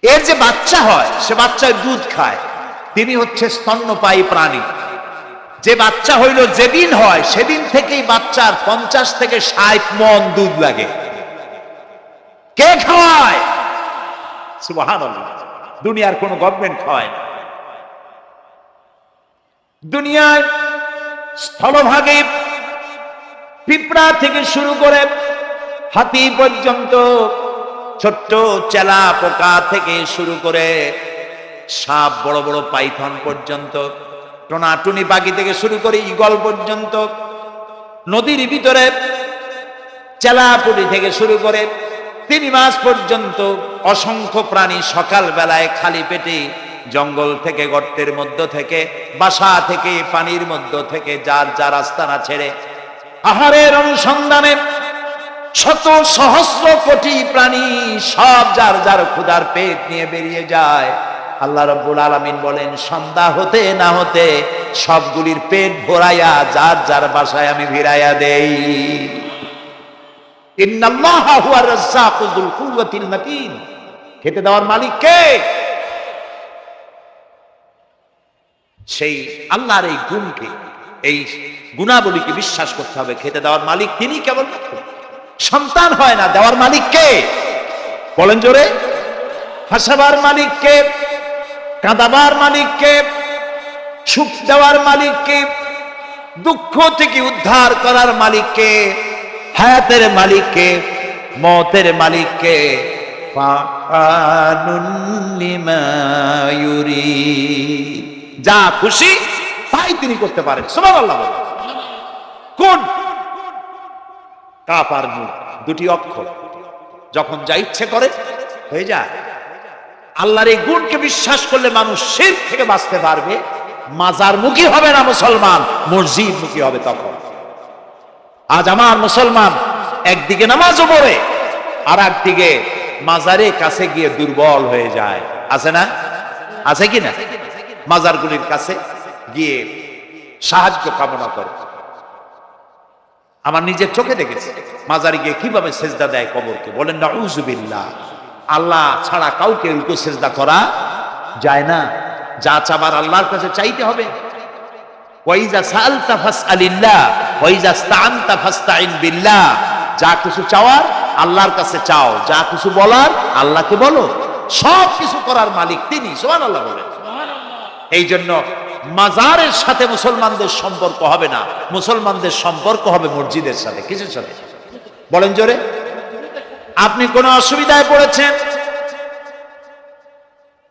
এর যে বাচ্চা হয় সে বাচ্চার দুধ খায়, তিনি হচ্ছে স্তন্যপায়ী প্রাণী। যে বাচ্চা হইল যেদিন হয় সেদিন থেকেই বাচ্চার 50 থেকে 60 মণ দুধ লাগে। কে খাওয়ায়? সুবহানাল্লাহ। দুনিয়ার কোন গভর্নমেন্ট খাওয়ায় না। দুনিয়ায় স্থলভাগে পিঁপড়া থেকে শুরু করে হাতি পর্যন্ত, ছোট্ট চেলা পোকা থেকে শুরু করে সাপ, বড় বড় পাইথন পর্যন্ত, টোনাটুনি পাখি থেকে শুরু করে ঈগল পর্যন্ত, নদীর ভিতরে চেলাপুটি থেকে শুরু করে তিমি মাছ পর্যন্ত অসংখ্য প্রাণী সকাল বেলায় খালি পেটে জঙ্গল থেকে, গর্তের মধ্য থেকে, বাসা থেকে, পানির মধ্য থেকে যার যার আস্তানা ছেড়ে আহারের অনুসন্ধানে শত সহস্র কোটি প্রাণী সব যার যার ক্ষুধার পেট নিয়ে বেরিয়ে যায়। আল্লাহ রাব্বুল আলামিন বলেন, সন্ধ্যা হতে না হতে সবগুলির পেট ভরাইয়া যার যার বাসায় আমি ভিড়াইয়া দেই। ইন্নাল্লাহা হুয়ার রাজ্জাকু যুল কুওয়াতিল মাতিন। খেতে দেওয়ার মালিক কে? সেই আল্লাহর এই গুণকে, এই গুণাবলীকে বিশ্বাস করতে হবে। খেতে দেওয়ার মালিক তিনি কেবল। সন্তান হয় না, দেওয়ার মালিক কে? বলেন জোরে। হাসাবার মালিক কে? কাঁদাবার মালিক কে? সুখ দেওয়ার মালিক কে? দুঃখ থেকে উদ্ধার করার মালিক কে? হায়াতের মালিক কে? মওতের মালিক কে? ফাআলুন লিমা ইউরিদ। যা খুশি তাই তিনি করতে পারেন। সুবহানাল্লাহ। কোন? কাফ আর নুন, দুটি অক্ষর, যখন যা ইচ্ছে করে হয়ে যায়। আল্লাহর এই গুণকে বিশ্বাস করলে মানুষ শিরক থেকে বাঁচতে পারবে। মাজার মুখী হবে না মুসলমান, মসজিদ মুখী হবে তখন। আজ আমার মুসলমান একদিকে নামাজও পড়ে আর একদিকে মাজারের কাছে গিয়ে দুর্বল হয়ে যায়। আছে না? আছে কি না? মাজারগুলির কাছে গিয়ে সাহায্য কামনা করে। আমার নিজের চোখে দেখেছি মাজারে গিয়ে কিভাবে সেজদা দেয় কবরকে। বলেন নাউযুবিল্লাহ। আল্লাহ ছাড়া কাউকে রুকু সেজদা করা যায় না। যা চাবার আল্লাহর কাছে চাইতে হবে। ওয়াইজা সাআলতা ফাসআলিল্লাহ ওয়াইজা ইসতাআনতা ফাসতাইন বিল্লাহ। যা কিছু চাওয়ার আল্লাহর কাছে চাও, যা কিছু বলার আল্লাহকে বলো। সব কিছু করার মালিক তিনি। সুবহানাল্লাহ বলেন। এই জন্য মাজারের সাথে মুসলমানদের সম্পর্ক হবে না, মুসলমানদের সম্পর্ক হবে মসজিদের সাথে। কিসের সাথে? বলেন জোরে। আপনি কোন অসুবিধায় পড়েছেন,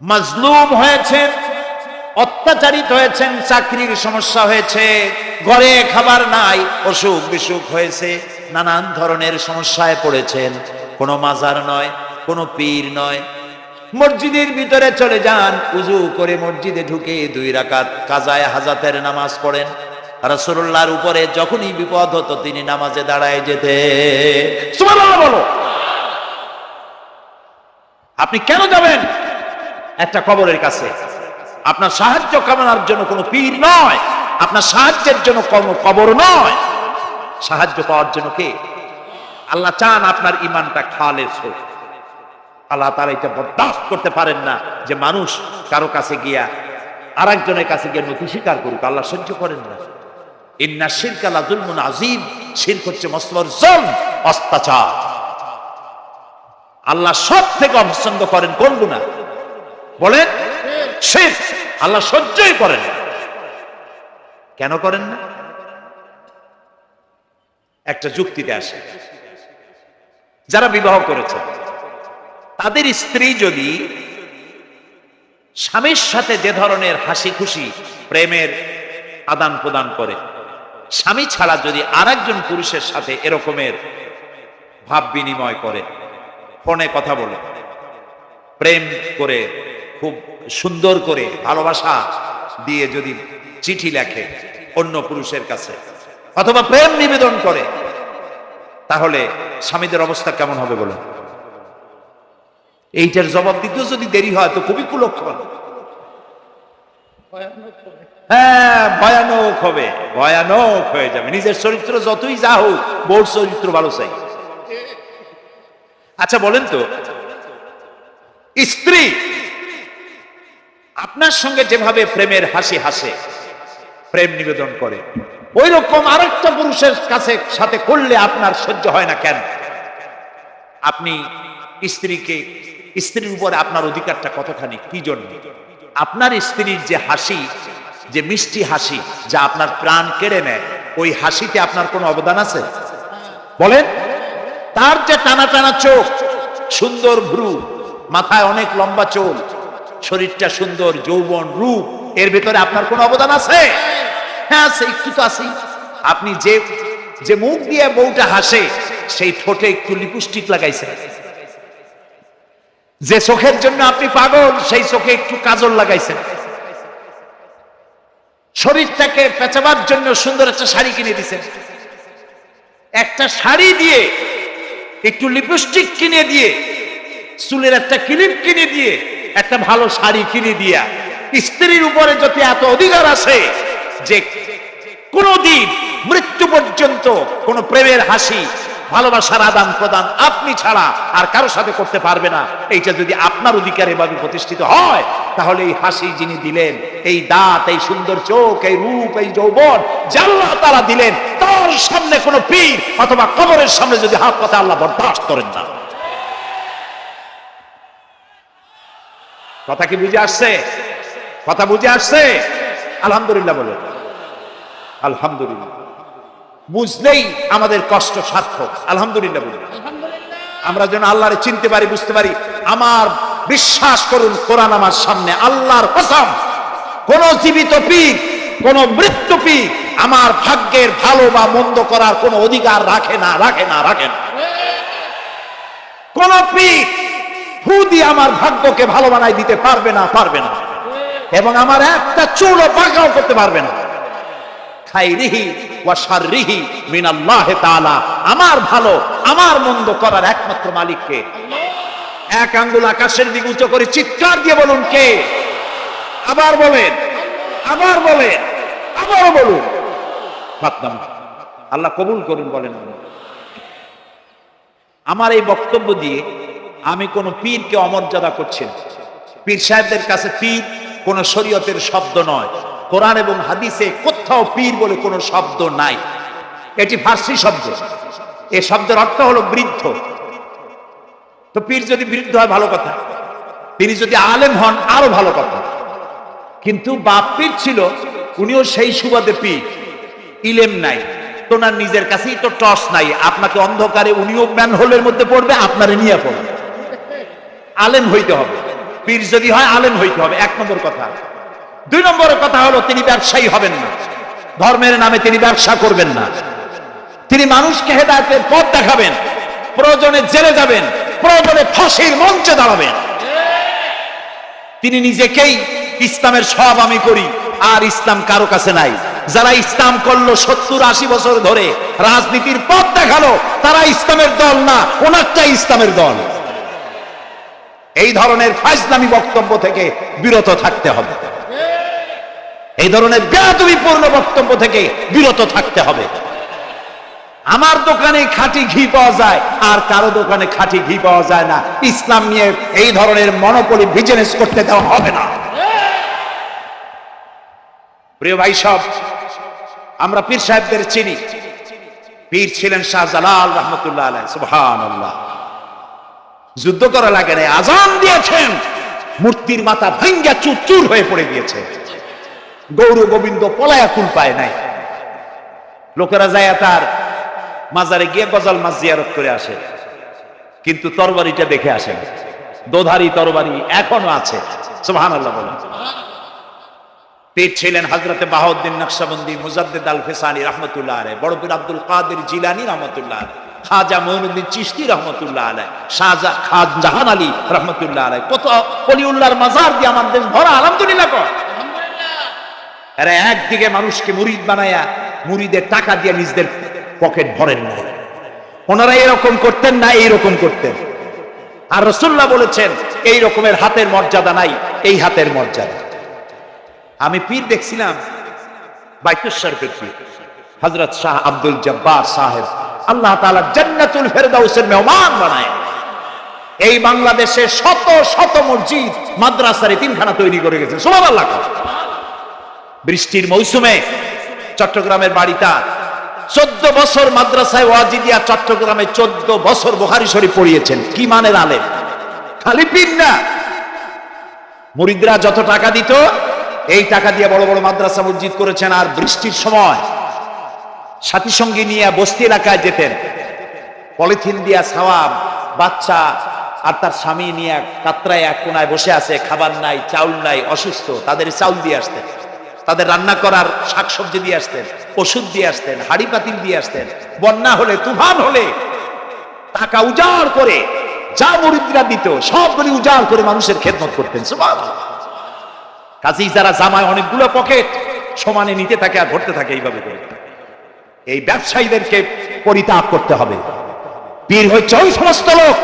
মাজলুম হয়েছেন, অত্যাচারিত হয়েছেন, চাকরির সমস্যা হয়েছে, ঘরে খাবার নাই, অসুখ বিসুখ হয়েছে, নানান ধরনের সমস্যায় পড়েছেন, কোনো মাজার নয়, কোনো পীর নয়, মসজিদের ভিতরে চলে যান, উযু করে মসজিদে ঢুকে 2 রাকাত কাজায়ে হাজাতের নামাজ পড়েন। রাসূলুল্লাহর উপরে যখনই বিপদ হতো তিনি নামাজে দাঁড়ায় যেতেন। সুবহানাল্লাহ বলো। আপনি কেন যাবেন একটা কবরের কাছে? আপনার সাহায্য কামনার জন্য কোনো পীর নয়, আপনার সাহায্যের জন্য কোনো কবর নয়। সাহায্য পাওয়ার জন্য কে? আল্লাহ চান আপনার ঈমানটা খালেস হোক। আল্লাহ তাআলা এটা বরদাস্ত করতে পারেন না যে মানুষ কারো কাছে গিয়া আরেকজনের কাছে গিয়ে নথি স্বীকার করুক। আল্লাহ সহ্য করেন না। ইন্না শিরকা লা যুলমুন আযীম। শিরক হচ্ছে মস্ত বড় জুলম, অত্যাচার। আল্লাহ সব থেকে অপছন্দ করেন কোন গুনাহ? বলেন শিরক। আল্লাহ সহ্যই করেন না। কেন করেন না? একটা যুক্তিতে আসে। যারা বিবাহ করেছে তাদের স্ত্রী যদি স্বামীর সাথে যে ধরনের হাসি খুশি প্রেমের আদান প্রদান করে, স্বামী ছাড়া যদি আরেকজন পুরুষের সাথে এরকমের ভাব বিনিময় করে, ফোনে কথা বলে, প্রেম করে, খুব সুন্দর করে ভালোবাসা দিয়ে যদি চিঠি লেখে অন্য পুরুষের কাছে অথবা প্রেম নিবেদন করে, তাহলে স্বামীদের অবস্থা কেমন হবে বলে? এইটার জবাব দিতেও যদি দেরি হয় তো খুবই কুলক্ষণ। হ্যাঁ, ভয়ানক হবে, ভয়ানক হয়ে যাবে। নিজের চরিত্র যতই যা হোক, বউর চরিত্র ভালো চাই। আচ্ছা বলেন তো, স্ত্রী আপনার সঙ্গে যেভাবে প্রেমের হাসি হাসে, প্রেম নিবেদন করে, ওই রকম আরেকটা পুরুষের কাছে সাথে করলে আপনার সহ্য হয় না কেন? আপনি স্ত্রীর উপরে আপনার অধিকারটা কতখানি, কি জন্য? আপনার স্ত্রীর যে হাসি, যে মিষ্টি হাসি, যা আপনার প্রাণ কেড়ে নেয়, ওই হাসিতে আপনার কোনো অবদান আছে? বলেন। তার যে টানা টানা চোখ, সুন্দর ভ্রু, মাথায় অনেক লম্বা চুল, শরীরটা সুন্দর, যৌবন, রূপ, এর ভিতরে আপনার কোনো অবদান আছে? হ্যাঁ আছে, একটু তো আছে। আপনি যে মুখ দিয়ে বউটা হাসে, সেই ঠোঁটে একটু লিপস্টিক লাগাইছেন। যে চোখের জন্য আপনি পাগল, সেই চোখে একটু কাজল লাগাইছেন। শরীরটাকে পেঁচাবার জন্য সুন্দর একটা শাড়ি কিনে দিয়েছেন। একটা শাড়ি দিয়ে, একটু লিপস্টিক কিনে দিয়ে, চুলের একটা ক্লিপ কিনে দিয়ে, একটা ভালো শাড়ি কিনে দিয়া স্ত্রীর উপরে যদি এত অধিকার আছে যে কোনদিন মৃত্যু পর্যন্ত কোন প্রেমের হাসি, ভালোবাসার আদান প্রদান আপনি ছাড়া আর কারো সাথে করতে পারবে না, এইটা যদি আপনার অধিকার এভাবে প্রতিষ্ঠিত হয়, তাহলে এই হাসি যিনি দিলেন, এই দাঁত, এই সুন্দর চোখ, এই রূপ, এই যৌবন যা আল্লাহ তাআলা দিলেন, তার সামনে কোন পীর অথবা কবরের সামনে যদি হাত পাতে আল্লাহ বরদাস্ত করেন না। কথা কি বুঝে আসছে? কথা বুঝে আসছে? আলহামদুলিল্লাহ বলে। আলহামদুলিল্লাহ। বুঝলেই আমাদের কষ্ট সার্থক। আলহামদুলিল্লাহ বলি। আমরা যেন আল্লাহরে চিনতে পারি, বুঝতে পারি। আমার বিশ্বাস করুন, কোরআন আমার সামনে, আল্লাহর কসম, কোন জীবিত পীর, কোন মৃত্যু পীর আমার ভাগ্যের ভালো বা মন্দ করার কোন অধিকার রাখে না, রাখে না, রাখে না। কোন পীর ফু দিয়ে আমার ভাগ্যকে ভালো বানাই দিতে পারবে না, পারবে না, এবং আমার একটা চুলও পাকাও করতে পারবে না। খাইরিহি ওয়া শাররিহি মিনাল্লাহি তাআলা। আমার ভালো, আমার মন্দ করার একমাত্র মালিক কে? এক আঙ্গুল আকাশের দিকে উঁচু করে চিৎকার দিয়ে বলুন, কে? আবার বলেন, আবার বলেন, আবারও বলুন। আল্লাহ কবুল করুন। বলেন। আমার এই বক্তব্য দিয়ে আমি কোন পীরকে অমর্যাদা করছি না। পীর সাহেবদের কাছে পীর কোন শরীয়তের শব্দ নয়। কোরআন এবং হাদিসে কোথাও পীর বলে কোন শব্দ নাই। এটি ফার্সি শব্দ। এই শব্দের অর্থ হলো বৃদ্ধ। তো পীর যদি বৃদ্ধ হয় ভালো কথা, তিনি যদি আলেম হন আরো ভালো কথা। কিন্তু বাপ পীর ছিল, উনিও সেই সুবাদে পীর, ইলেম নাই, তোনার নিজের কাছেই তো টর্চ নাই। আপনাকে অন্ধকারে উনিও ম্যানহোলের মধ্যে পড়বে, আপনারে নিয়ে পড়বে। আলেম হইতে হবে। পীর যদি হয় আলেম হইতে হবে, এক নম্বর কথা। দুই নম্বরের কথা হলো তিনি ব্যবসায়ী হবেন না। ধর্মের নামে তিনি ব্যবসা করবেন না। তিনি মানুষকে হেদায়েতের পথ দেখাবেন। প্রয়োজনে জেলে যাবেন, প্রয়োজনে ফাঁসির মঞ্চে দাঁড়াবেন। তিনি নিজেকেই ইসলামের সব আমি করি, আর ইসলাম কারো কাছে নাই। যারা ইসলাম করলো 70-80 বছর ধরে, রাজনীতির পথ দেখালো, তারা ইসলামের দল না, ওনারটাই ইসলামের দল। এই ধরনের ফাজলামি বক্তব্য থেকে বিরত থাকতে হবে। এই ধরনের বেয়াদবিপূর্ণ বক্তব্য থেকে বিরত থাকতে হবে। আমার দোকানে খাঁটি ঘি পাওয়া যায়, আর কারো দোকানে খাঁটি ঘি পাওয়া যায় না। ইসলাম নিয়ে এই ধরনের মনোপলি বিজনেস করতে দেওয়া হবে না। প্রিয় ভাই সব, আমরা পীর সাহেবদের চিনি। পীর ছিলেন শাহজালাল রহমতুল্লাহ আলাইহি। সুবহানাল্লাহ। যুদ্ধ করা লাগে না, আজান দিয়েছেন, মূর্তির মাথা ভাঙ্গা চুরচুর হয়ে পড়ে গিয়েছে। গৌর গোবিন্দ পলায়া কুল পায় নাই। লোকেরা যায় তার মাজারে গিয়ে গজাল মাছ জিয়ারত করে আসে, কিন্তু তরবারিটা দেখে আসে না। দোধারি তরবারি এখনো আছে। সুবহানাল্লাহ বলেন। পীর ছিলেন হযরতে বাহাউদ্দিন নকশবন্দি, মুজাদ্দিদ আল ফিসানি রহমতুল্লাহ আলাইহি, বড় পীর আব্দুল কাদের জিলানী রহমতুল্লাহ আলাইহি, খাজা মঈনুদ্দিন চিশতি রহমতুল্লাহ আলাইহি, শাহজাহান আলী রহমতুল্লাহ আলাইহি। কত ওলিউল্লাহর মাজার দিয়ে আমার দেশ ভরা। আলহামদুলিল্লাহ কর। এরা একদিকে মানুষকে মুরিদ বানায়া মুরিদের টাকা দিয়ে নিজেদের পকেট ভরেন না। ওনারা এরকম করতেন না, এইরকম করতেন। আর রাসূলুল্লাহ বলেছেন এই রকমের হাতের মর্যাদা নাই, এই হাতের মর্যাদা। আমি পীর দেখছিলাম, বাইতুল শরীফের পীর হযরত শাহ আব্দুল জব্বার সাহেব, আল্লাহ তাআলা জান্নাতুল ফেরদাউসের মেহমান বানায়। এই বাংলাদেশে শত শত মসজিদ মাদ্রাসার এতিমখানা তৈরি করে গেছে, সুবহানাল্লাহ। বৃষ্টির মৌসুমে চট্টগ্রামের বাড়িটা 14 বছর মাদ্রাসায় ওয়াজিদিয়া চট্টগ্রামে 14 বছর বুখারী শরীফ পড়িয়েছেন। কি মানের আলেম, খালি পীর না। মুরিদরা যত টাকা দিত এই টাকা দিয়ে বড় বড় মাদ্রাসা মসজিদ করেছেন। আর বৃষ্টির সময় সাথী সঙ্গী নিয়ে বস্তি এলাকায় যেতেন, পলিথিন দিয়া ছাওয়া, বাচ্চা আর তার স্বামী নিয়ে কাতরায় এক কোনায় বসে আছে, খাবার নাই, চাউল নাই, অসুস্থ, তাদের চাউল দিয়ে আসতেন, তাদের রান্না করার শাকসবজি দিয়ে আসতেন, ওষুধ দিয়ে আসতেন, হাড়ি পাতিল দিয়ে আসতেন। বন্যা হলে, তুফান হলে টাকা উজাড় করে যা মুরিদরা দিত সবগুলি উজাড় করে মানুষের খেদমত করতেন, সুবহানাল্লাহ। কাজেই যারা জামায় অনেকগুলো পকেট সমানে নিতে থাকে আর ভরতে থাকে এইভাবে করে, এই ব্যবসায়ীদেরকে পরিত্যাগ করতে হবে। পীর হচ্ছে ওই সমস্ত লোক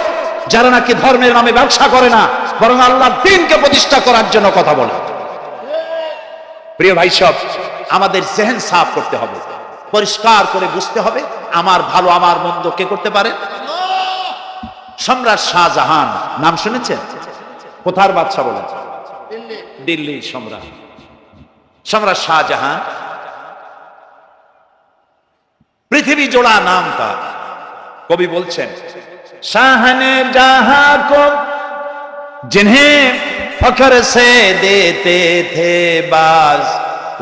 যারা নাকি ধর্মের নামে ব্যবসা করে না, বরং আল্লাহর দ্বীনকে প্রতিষ্ঠা করার জন্য কথা বলে। প্রিয় ভাই সব, আমাদের জেহেন সাফ করতে হবে, পরিষ্কার করে বুঝতে হবে আমার ভালো আমার মন্দ কে করতে পারে। সম্রাট শাহজাহান নাম শুনেছেন? কোথার বাদশা বলে? দিল্লির সম্রাট। সম্রাট শাহজাহান পৃথিবী জোড়া নাম তার। কবি বলছেন, শাহনে জাহাं को जिन्हें फख्र से देते थे बाज,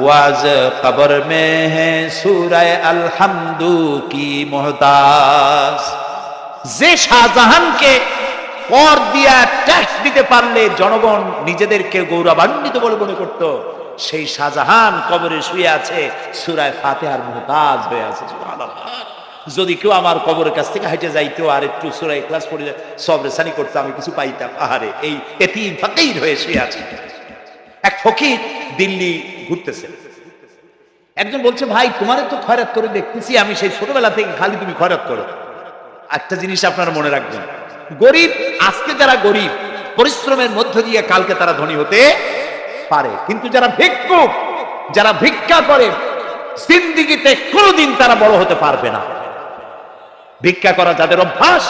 वाज कब्र में है सूरह अलहम्दु की मोहताज। যে শাহজাহানকে কর দিয়া ট্যাক্স দিতে পারলে জনগণ নিজেদেরকে গৌরবান্বিত বলে মনে করত, সেই শাহজাহান কবরে শুয়ে আছে, সূরা ফাতিহার মুহতাজ হয়ে আছে, সুবহানাল্লাহ। যদি কেউ আমার কবরের কাছ থেকে হেঁটে যাইতো আর একটু সূরা ইখলাস পড়ে সবরেসানি করতে, আমি কিছু পাইতাম। আহারে, এই এতিম ফকির হয়ে শুয়ে আছে। এক ফকির দিল্লি ঘুরতেছে, একজন বলছে, ভাই তোমারে তো খয়রাত করে দেখতেছি আমি সেই ছোটবেলা থেকে, খালি তুমি খয়রাত করো। একটা জিনিস আপনারা মনে রাখবেন, গরিব, আজকে যারা গরিব পরিশ্রমের মধ্য দিয়ে কালকে তারা ধনী হতে পারে, কিন্তু যারা ভিক্ষুক, যারা ভিক্ষা করে, জিন্দেগিতে কোনোদিন তারা বড় হতে পারবে না। ভিক্ষা করা যাদের অভ্যাস,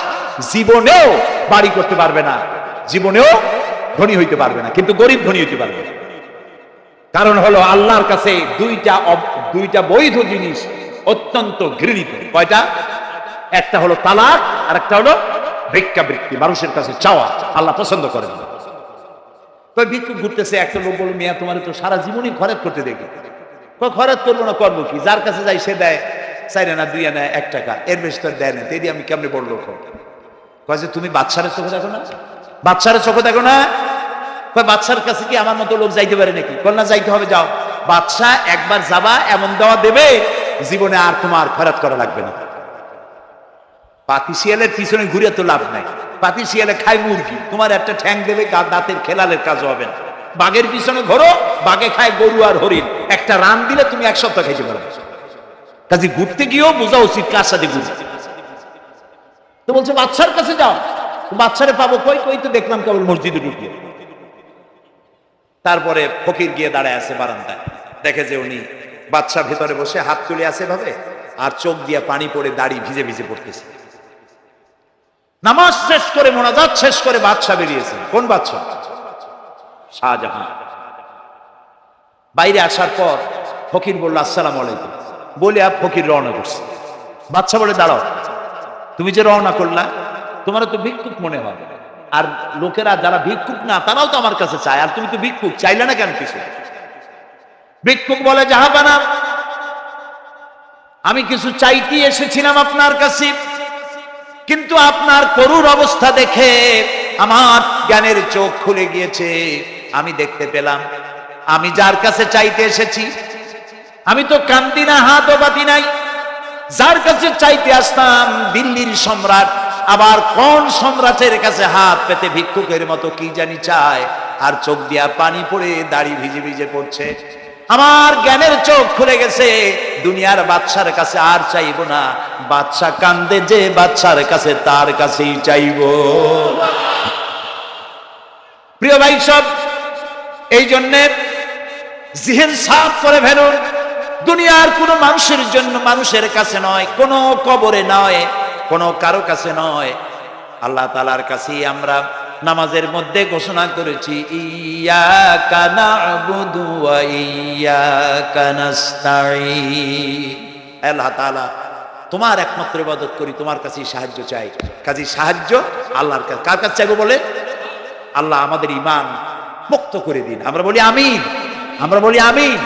জীবনেও বাড়ি করতে পারবে না, জীবনেও ধনী হইতে পারবে না, কিন্তু গরিব ধনী হইতে পারবে। কারণ হলো আল্লাহর কাছে দুইটা বৈধ জিনিস অত্যন্ত ঘৃণিত। কয়টা? একটা হলো তালাক, আর একটা হলো ভিক্ষাবৃত্তি, মানুষের কাছে চাওয়া। আল্লাহ পছন্দ করেন না। ভিক্ষুক ঘুরতেছে, একটা লোক বলল, মিয়া তোমার তো সারা জীবনই খরচ করতে দেখি। খরচ করবো না, করবো কি? যার কাছে যাই সে দেয় 4 আনা 2 আনা 1 টাকা, এর বেশি তো দেয় না। তেদি আমি কেমনে বড় লোক হব? কয় যে তুমি বাদশার চোখে দেখো না, বাদশার চোখে দেখো না। কয় বাদশার কাছে কি আমার মতো লোক যাইতে পারে নাকি? কল না, যাইতে হবে, যাও। বাদশা একবার যাবা, এমন দেওয়া দেবে জীবনে আর তোমার খরচ করা লাগবে না। পাতি শিয়ালের পিছনে ঘুরে তো লাভ নাই, পাতি শিয়ালে খায় মুরগি, তোমার একটা ঠ্যাং দেবে, দাঁতের খেলালের কাজ হবে না। বাঘের পিছনে ঘোরো, বাঘে খায় গরু আর হরিণ, একটা রান দিলে তুমি 1 সপ্তাহ খাইতে পারবে। কাজে ঘুরতে গিয়েও বোঝা উচিত কার সাথে ঘুরতে। তো বলছে বাদশার কাছে যাও। বাদশারে পাবো কই? কই তো দেখলাম কেবল মসজিদে ঢুকিয়ে। তারপরে ফকির গিয়ে দাঁড়ায় আছে বারান্দায়, দেখে যে উনি বাদশা ভেতরে বসে হাত তুলে আছে ভাবে, আর চোখ দিয়ে পানি পড়ে দাড়ি ভিজে ভিজে পড়তেছে। নামাজ শেষ করে, মোনাজাত শেষ করে বাদশা বেরিয়েছে। কোন বাদশা? শাহজাহান। বাইরে আসার পর ফকির বলল, আসসালামু আলাইকুম, বলে ফকির রওনা করছে। বাদশা বলে, দাঁড়াও, তুমি যে রওনা করলা, তোমার তো ভিক্ষুক মনে হয়, আর লোকেরা যারা ভিক্ষুক না তারাও তো আমার কাছে চায়, আর তুমি তো ভিক্ষুক, চাইলে না কেন কিছু? ভিক্ষুক বলে, জাহাপানা, আমি কিছু চাইতে এসেছিলাম আপনার কাছে, কিন্তু আপনার করুণ অবস্থা দেখে আমার জ্ঞানের চোখ খুলে গিয়েছে। আমি দেখতে পেলাম আমি যার কাছে চাইতে এসেছি, আমি তো কান্দি না, হাতও বাতি নাই। যার কাছে চাইতে আসতাম দিল্লির সম্রাট, আবার কোন সম্রাটের কাছে হাত পেতে ভিক্ষুকের মতো কি জানি চায়, আর চোখ দিয়া পানি পড়ে দাড়ি ভিজে ভিজে পড়ছে। আমার জ্ঞানের চোখ খুলে গেছে, দুনিয়ার বাদশার কাছে আর চাইবো না। বাদশা কান্দে যে বাদশার কাছে, তার কাছেই চাইবো। প্রিয় ভাই সব, এই জন্যে জিহেন সাফ করে ফেলুন। দুনিয়ার কোনো মানুষের জন্য, মানুষের কাছে নয়, কোনো কবরে নয়, কোনো কারো কাছে নয়, আল্লাহ তাআলার কাছে আমরা নামাজের মধ্যে ঘোষণা করেছি, ইয়াকা না'বুদু ওয়া ইয়াকা নাস্তাঈন। আল্লাহ তাআলা তোমার একমাত্র ইবাদত করি, তোমার কাছে সাহায্য চাই। কাজে সাহায্য আল্লাহর কাছে। কার কাছে চাইবো বলে? আল্লাহ আমাদের ঈমান মুক্ত করে দিন। আমরা বলি আমিন, আমরা বলি আমিন।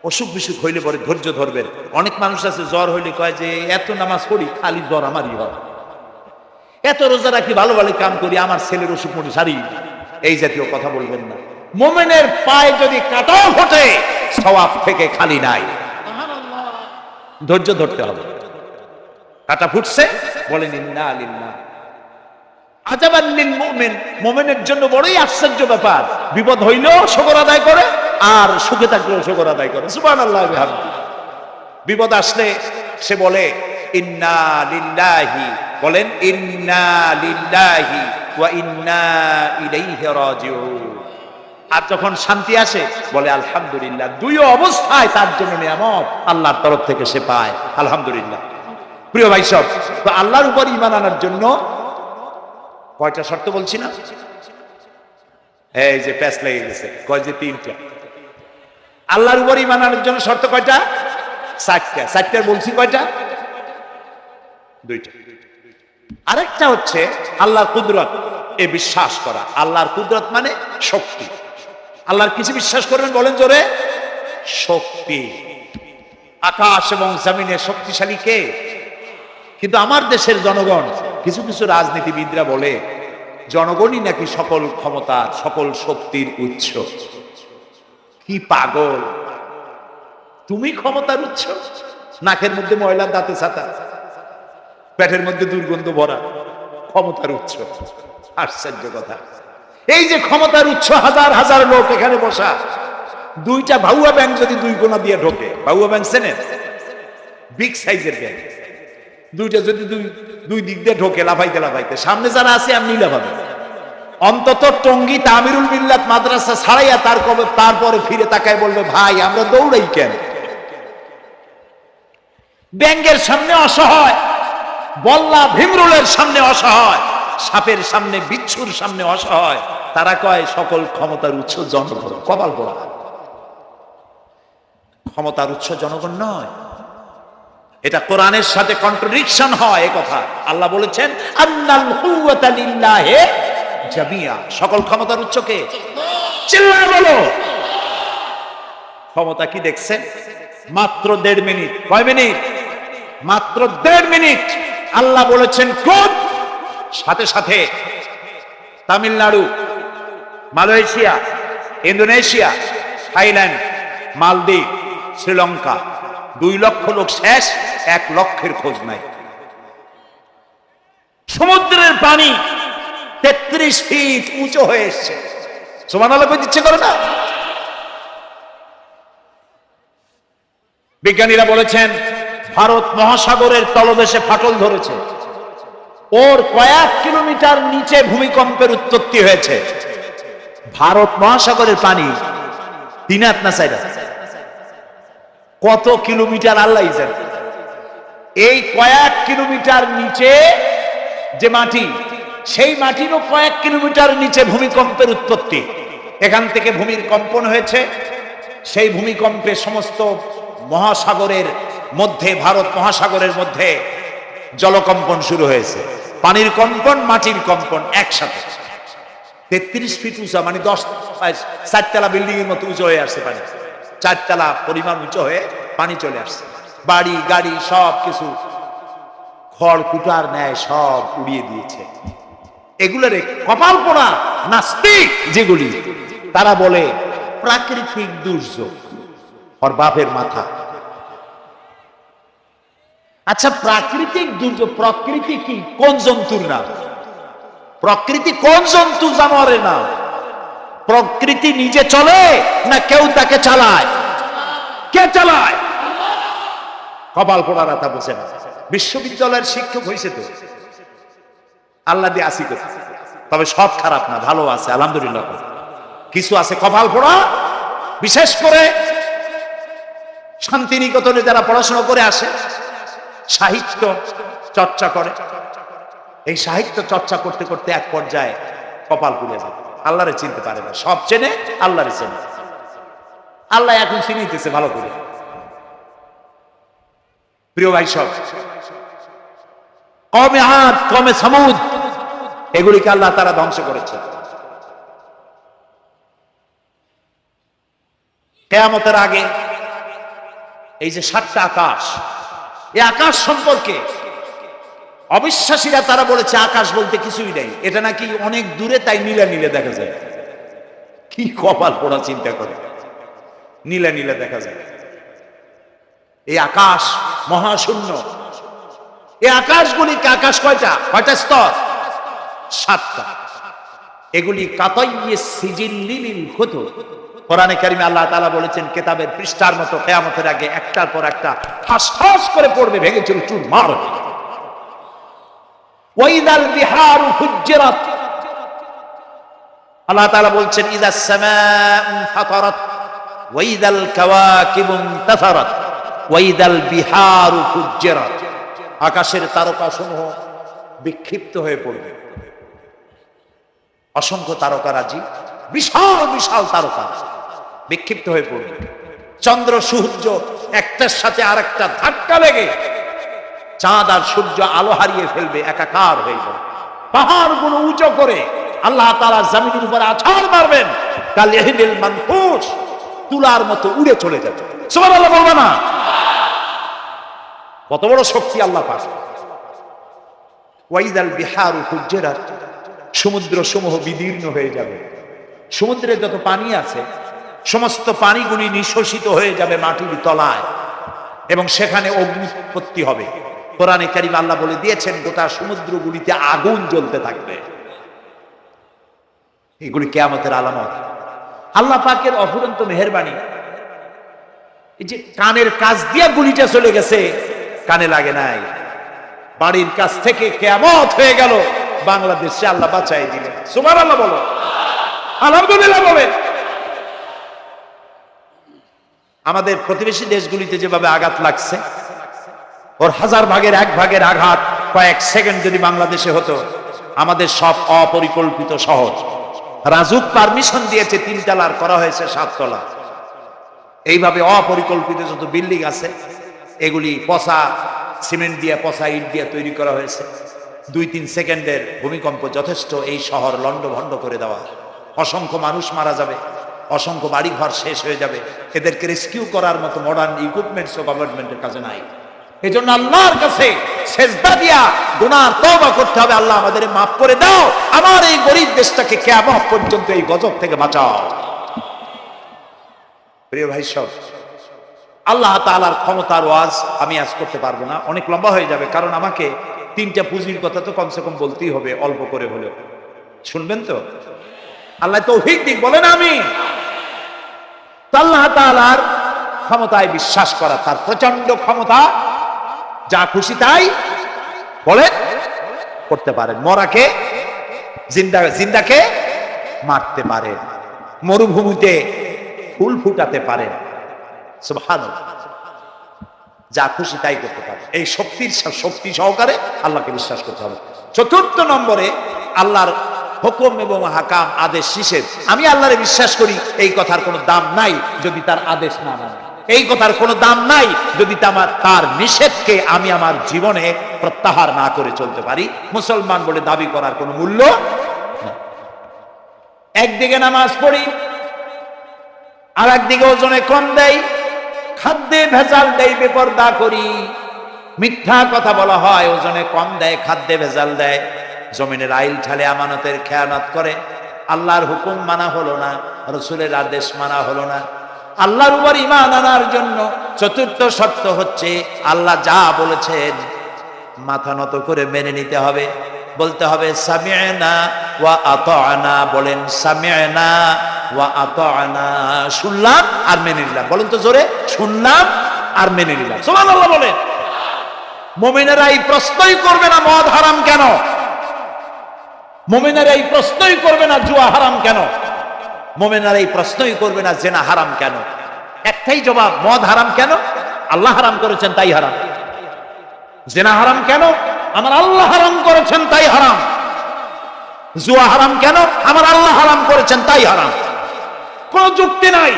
অসুখ বিসুখ হইলে পরে ধৈর্য ধরবেন। অনেক মানুষ আছে জ্বর হইলে কয় যে এত নামাজ পড়ি খালি জ্বর আমারই হয়, এত রোজা রাখি, ভালো ভালো কাম করি, আমার ছেলের অসুখ মোটে সারি। এই জাতীয় কথা বলবেন না। মুমিনের পায়ে যদি কাঁটাও ফোটে সওয়াব থেকে খালি নাই, ধৈর্য ধরতে হবে। কাঁটা ফুটছে বলেন ইন্না লিল্লাহ। আজাবান লিল মুমিন, মুমিনের জন্য বড়ই আশ্চর্য ব্যাপার, বিপদ হইলেও শুকর আদায় করে আর সুখে থাকলেও শুকর আদায় করে। সুবহানাল্লাহ বিহামদি। বিপদ আসলে সে বলে ইন্না লিল্লাহি, বলেন ইন্না লিল্লাহি ওয়া ইন্না ইলাইহি রাজিউন। আর যখন শান্তি আসে বলে আলহামদুলিল্লাহ। দুই অবস্থায় তার জন্য নিয়ামত আল্লাহর তরফ থেকে সে পায়, আলহামদুলিল্লাহ। প্রিয় ভাই সব, তো আল্লাহর উপর ঈমান আনার জন্য কয়টা শর্ত বলছি না? এই যে প্যাচ লেগে গেছে, কয় যে তিনটা। আল্লাহর উপর ঈমান আনার জন্য শর্ত কয়টা? চারটা। চারটার বলছি কয়টা? দুইটা। আরেকটা হচ্ছে আল্লাহর কুদরত, এ বিশ্বাস করা। আল্লাহর কুদরত মানে শক্তি। আল্লাহর কিছু বিশ্বাস করবেন বলেন জোরে? শক্তি। আকাশ এবং জমিনে শক্তিশালী কে? কিন্তু আমার দেশের জনগণ, কিছু কিছু রাজনীতিবিদরা বলে জনগণই নাকি সকল ক্ষমতার, সকল শক্তির উৎস। কি পাগল! তুমি ক্ষমতার উৎস? নাকের মধ্যে ময়লা, দাঁতে ছাতা, পেটের মধ্যে দুর্গন্ধ ভরা, ক্ষমতার উৎস। আশ্চর্য কথা। এই যে ক্ষমতার উৎস, হাজার হাজার লোক এখানে বসা, দুইটা ভাউয়া ব্যাংক যদি দুই কোণা দিয়ে ঢোকে, ভাউয়া ব্যাংক চেনেন? বিগ সাইজের ব্যাংক, দুইটা যদি দুই দিক দিয়ে ঢোকে লাফাইতে লাফাইতে, সামনে যারা আছে এমনি লাফাবে। অন্তত টঙ্গী তামিরুল মিল্লাত মাদ্রাসা ছাড়াইয়া তারপরে ফিরে তাকায় বলবে ভাই আমরা দৌড়াই কেন? ব্যাংকের সামনে অসহায়, বল্লা ভীমরুলের সামনে অসহায়, সাপের সামনে, বিচ্ছুর সামনে অসহায়। তারা কয় সকল ক্ষমতার উৎস জনগণ। কপাল পোড়া। ক্ষমতার উৎস জনগণ নয়, এটা কোরআনের সাথে কন্ট্রাডিকশন হয়। এই কথা আল্লাহ বলেছেন আন্নাল কুওয়াতা লিল্লাহি জামিয়া। সকল ক্ষমতার উৎস কে? চিল্লায় বলো। ক্ষমতা কি দেখছেন? মাত্র 1.5 মিনিট। কয় মিনিট? মাত্র 1.5 মিনিট। আল্লাহ বলেছেন কোন, সাথে সাথে তামিলনাড়ু, মালয়েশিয়া, ইন্দোনেশিয়া, থাইল্যান্ড, মালদ্বীপ, শ্রীলঙ্কা 2 লক্ষ লোক শেষ, 1 লক্ষের খোঁজ নাই। সমুদ্রের পানি 33 ফিট উঁচু হয়ে এসছে। সুবহানাল্লাহ কই দিচ্ছে করে না? বিজ্ঞানীরা বলেছেন ভারত মহাসাগরের তলদেশে ফাটল ধরেছে, ওর কয়েক কিলোমিটার নিচে ভূমিকম্পের উৎপত্তি হয়েছে। ভারত মহাসাগরের পানি 3 হাত না 4 হাত, কত কিলোমিটার আল্লাহ জানে। এই কয়েক কিলোমিটার নিচে যে মাটি, সেই মাটিরও কয়েক কিলোমিটার নিচে ভূমিকম্পের উৎপত্তি। এখান থেকে ভূমির কম্পন হয়েছে। সেই ভূমিকম্পে সমস্ত মহাসাগরের মধ্যে, ভারত মহাসাগরের মধ্যে জলকম্পন শুরু হয়েছে। পানির কম্পন, মাটির কম্পন একসাথে। 33 ফিট উঁচা, মানে 4 তলা বিল্ডিং এর মতো উঁচু হয়ে আসছে পানি। 4 তলা পরিমাণ উঁচু হয়ে পানি চলে আসছে। বাড়ি গাড়ি সব কিছু খড় কুটার ন্যায় সব উড়িয়ে দিয়েছে। এগুলোর কপাল পোড়া নাস্তিক যেগুলি, তারা বলে প্রাকৃতিক দুর্যোগ। ওর বাপের মাথা। আচ্ছা, প্রাকৃতিক দুর্যোগ, প্রকৃতি কি? কোন জন্তুর নাম? প্রকৃতি কোন জন্তু, জানোয়ারের নাম? প্রকৃতি নিজে চলে না কেউ তাকে চালায়? কে চালায়? কপাল পোড়ারা তা বোঝে না। বিশ্ববিদ্যালয়ের শিক্ষক হয়েছে তো, আল্লাহ দিয়ে আসি কথা। তবে সব খারাপ না, ভালো আছে আলহামদুলিল্লাহ। কিছু আছে কপাল পোড়া, বিশেষ করে শান্তিনিকেতনে যারা পড়াশোনা করে আসে, সাহিত্য চর্চা করে, এই সাহিত্য চর্চা করতে করতে এক পর্যায়ে কপাল পুড়ে যায়, আল্লাহরে চিনতে পারে না। সব চেনে, আল্লাহরে চেনে। আল্লাহ এখন চিনিতেছে ভালো করে। প্রিয় ভাই, সব কমে আদ, কমে সামুদ, এগুলিকে আল্লাহ তারা ধ্বংস করেছে। কিয়ামতের আগে এই যে 7টা আকাশ, এই আকাশ সম্পর্কে অবিশ্বাসীরা তারা বলেছে আকাশ বলতে কিছুই নেই, এটা নাকি অনেক দূরে, তাই নীলা নীলে দেখা যায়। কি কপাল পোড়া চিন্তা করে, নীলা নীলে দেখা যায়। এই আকাশ মহাশূন্য। এই আকাশগুলিকে, আকাশ কয়টা স্তর? 7টা। এগুলি কাতাইয়ে সিজিল্লিল কুতুব। কোরআনে কারিমে আল্লাহ তাআলা বলেছেন কিতাবের পৃষ্ঠার মতো কিয়ামতের আগে একটার পর একটা ঠাস ঠাস করে পড়বে, ভেঙে চুরমার। ওয়াইদাল বিহারু ফুজ্জিরাত। আল্লাহ তাআলা বলছেন ইযাস সামাউ ফাতারাত ওয়াইদাল কাওয়াকিবু ইনতাসারাত ওয়াইদাল বিহারু ফুজ্জিরাত। আকাশের তারকাসমূহ বিক্ষিপ্ত হয়ে পড়বে। অসংখ্য তারকারাজি, বিশাল বিশাল তারকা বিক্ষিপ্ত হয়ে পড়বে। চন্দ্র সূর্য একটার সাথে আরেকটা ধাক্কা লেগে চাঁদ আর সূর্য আলো হারিয়ে ফেলবে, একাকার হয়ে যাবে। পাহাড়গুলো উঁচু করে আল্লাহ তাআলা জমিনের উপর আছাড় মারবেন, কাল ইহনিল মানফুস, তুলার মতো উড়ে চলে যাবে। সুবহানাল্লাহ বলবা না? কত বড় শক্তি আল্লাহ পাক। ওয়াইদাল বিহারু ফুজ্জিরাত। সমুদ্র সমূহ বিদীর্ণ হয়ে যাবে। সমুদ্রে যত পানি আছে সমস্ত পানিগুলি নিঃশোষিত হয়ে যাবে মাটির তলায়, এবং সেখানে অগ্নি উৎপত্তি হবে। কোরআনে কারিমে আল্লাহ বলে দিয়েছেন গোটা সমুদ্রগুলিতে আগুন জ্বলতে থাকবে। এগুলি কিয়ামতের আলামত। আল্লাহ পাকের অফুরন্ত মেহেরবানি। এই যে কানের কাছ দিয়া গুলিটা চলে গেছে, কানে লাগে নাই। বাড়ির কাছ থেকে কিয়ামত হয়ে গেল, বাংলাদেশে আল্লাহ বাঁচাই দিলেন। সুবহানাল্লাহ বলো, আলহামদুলিল্লাহ বলে। আমাদের প্রতিবেশী দেশগুলিতে যেভাবে আঘাত লাগছে, ওর 1000 ভাগের 1 ভাগের আঘাত কয়েক সেকেন্ড যদি বাংলাদেশে হতো, আমাদের সব অপরিকল্পিত শহর, রাজুক পারমিশন দিয়েছে 3 তলার, করা হয়েছে 7 তলা। এইভাবে অপরিকল্পিত যত বিল্ডিং আছে এগুলি পচা সিমেন্ট দিয়ে, পচা ইট দিয়ে তৈরি করা হয়েছে। 2-3 সেকেন্ডের ভূমিকম্প যথেষ্ট এই শহর লন্ডভন্ড করে দেওয়া। অসংখ্য মানুষ মারা যাবে, অসংখ্য বাড়িঘর শেষ হয়ে যাবে। এদেরকে রেস্কিউ করার মতো মডার্ন ইকুইপমেন্টসও গভর্নমেন্টের কাছে নাই। এই জন্য আল্লাহর কাছে সেজদা দিয়া গুনার তওবা করতে হবে, আল্লাহ আমাদের মাফ করে দাও, আমার এই গরিব দেশটাকে কিয়ামত পর্যন্ত এই গজব থেকে বাঁচাও। প্রিয় ভাই সব, আল্লাহ তাআলার ক্ষমতার ওয়াজ আমি আজ করতে পারবো না, অনেক লম্বা হয়ে যাবে। কারণ আমাকে 3টা পুঁজির কথা তো কমসে কম বলতেই হবে, অল্প করে হলেও। শুনবেন তো? আল্লাহ তৌফিক দিক, বলেন আমিন। আল্লাহ তাআলার ক্ষমতায় বিশ্বাস করা, তার প্রচন্ড ক্ষমতা, যা খুশি তাই বলেন করতে পারেন। মরাকে জিন্দাকে মারতে পারেন, মরুভূমিতে ফুল ফুটাতে পারেন। সুবহানাল্লাহ, যা খুশি তাই করতে পারে। এই শক্তি সহকারে আল্লাহকে বিশ্বাস করতে হবে। 4র্থ নম্বরে আল্লাহর হুকুম এবং হাকাম, আদেশ নিষেধ। আমি আল্লাহরে বিশ্বাস করি, এই কথার কোনো দাম নাই যদি তার আদেশ না মানে। এই কথার কোনো দাম নাই যদি তার নিষেধকে আমি আমার জীবনে প্রত্যাহার না করে চলতে পারি। মুসলমান বলে দাবি করার কোনো মূল্য নেই। একদিকে নামাজ পড়ি, আর একদিকে ওজনে কম দেয়, খাদ্যে ভেজাল দেয়, বেপরদা করি, মিথ্যা কথা বলা হয়, ওজনে কম দেয়, খাদ্যে ভেজাল দেয়, জমিনের আইল ঠালে আমানতের খেয়ানত করে, আল্লাহর হুকুম মানা হলো না, রাসূলের আদেশ মানা হলো না। আল্লাহর উপর ঈমান আনার জন্য 4র্থ শর্ত হচ্ছে আল্লাহ যা বলেছেন মাথা নত করে মেনে নিতে হবে, বলতে হবে সামি'না ওয়া আতা'না। বলেন সামি'না ওয়া আতা'না, শুনলাম আর মেনে নিলাম। বলেন তো জোরে, শুনলাম আর মেনে নিলাম। সুবহানাল্লাহ বলেন। মুমিনেরা এই প্রশ্নই করবে না মদ হারাম কেন, মুমিনেরা এই প্রশ্নই করবে না জুয়া হারাম কেন, মুমিনেরা এই প্রশ্নই করবে না জেনা হারাম কেন। একটাই জবাব, মদ হারাম কেন? আল্লাহ হারাম করেছেন তাই হারাম। জেনা হারাম কেন? আমার আল্লাহ হারাম করেছেন তাই হারাম। জুয়া হারাম কেন? আমার আল্লাহ হারাম করেছেন তাই হারাম। কোন যুক্তি নাই।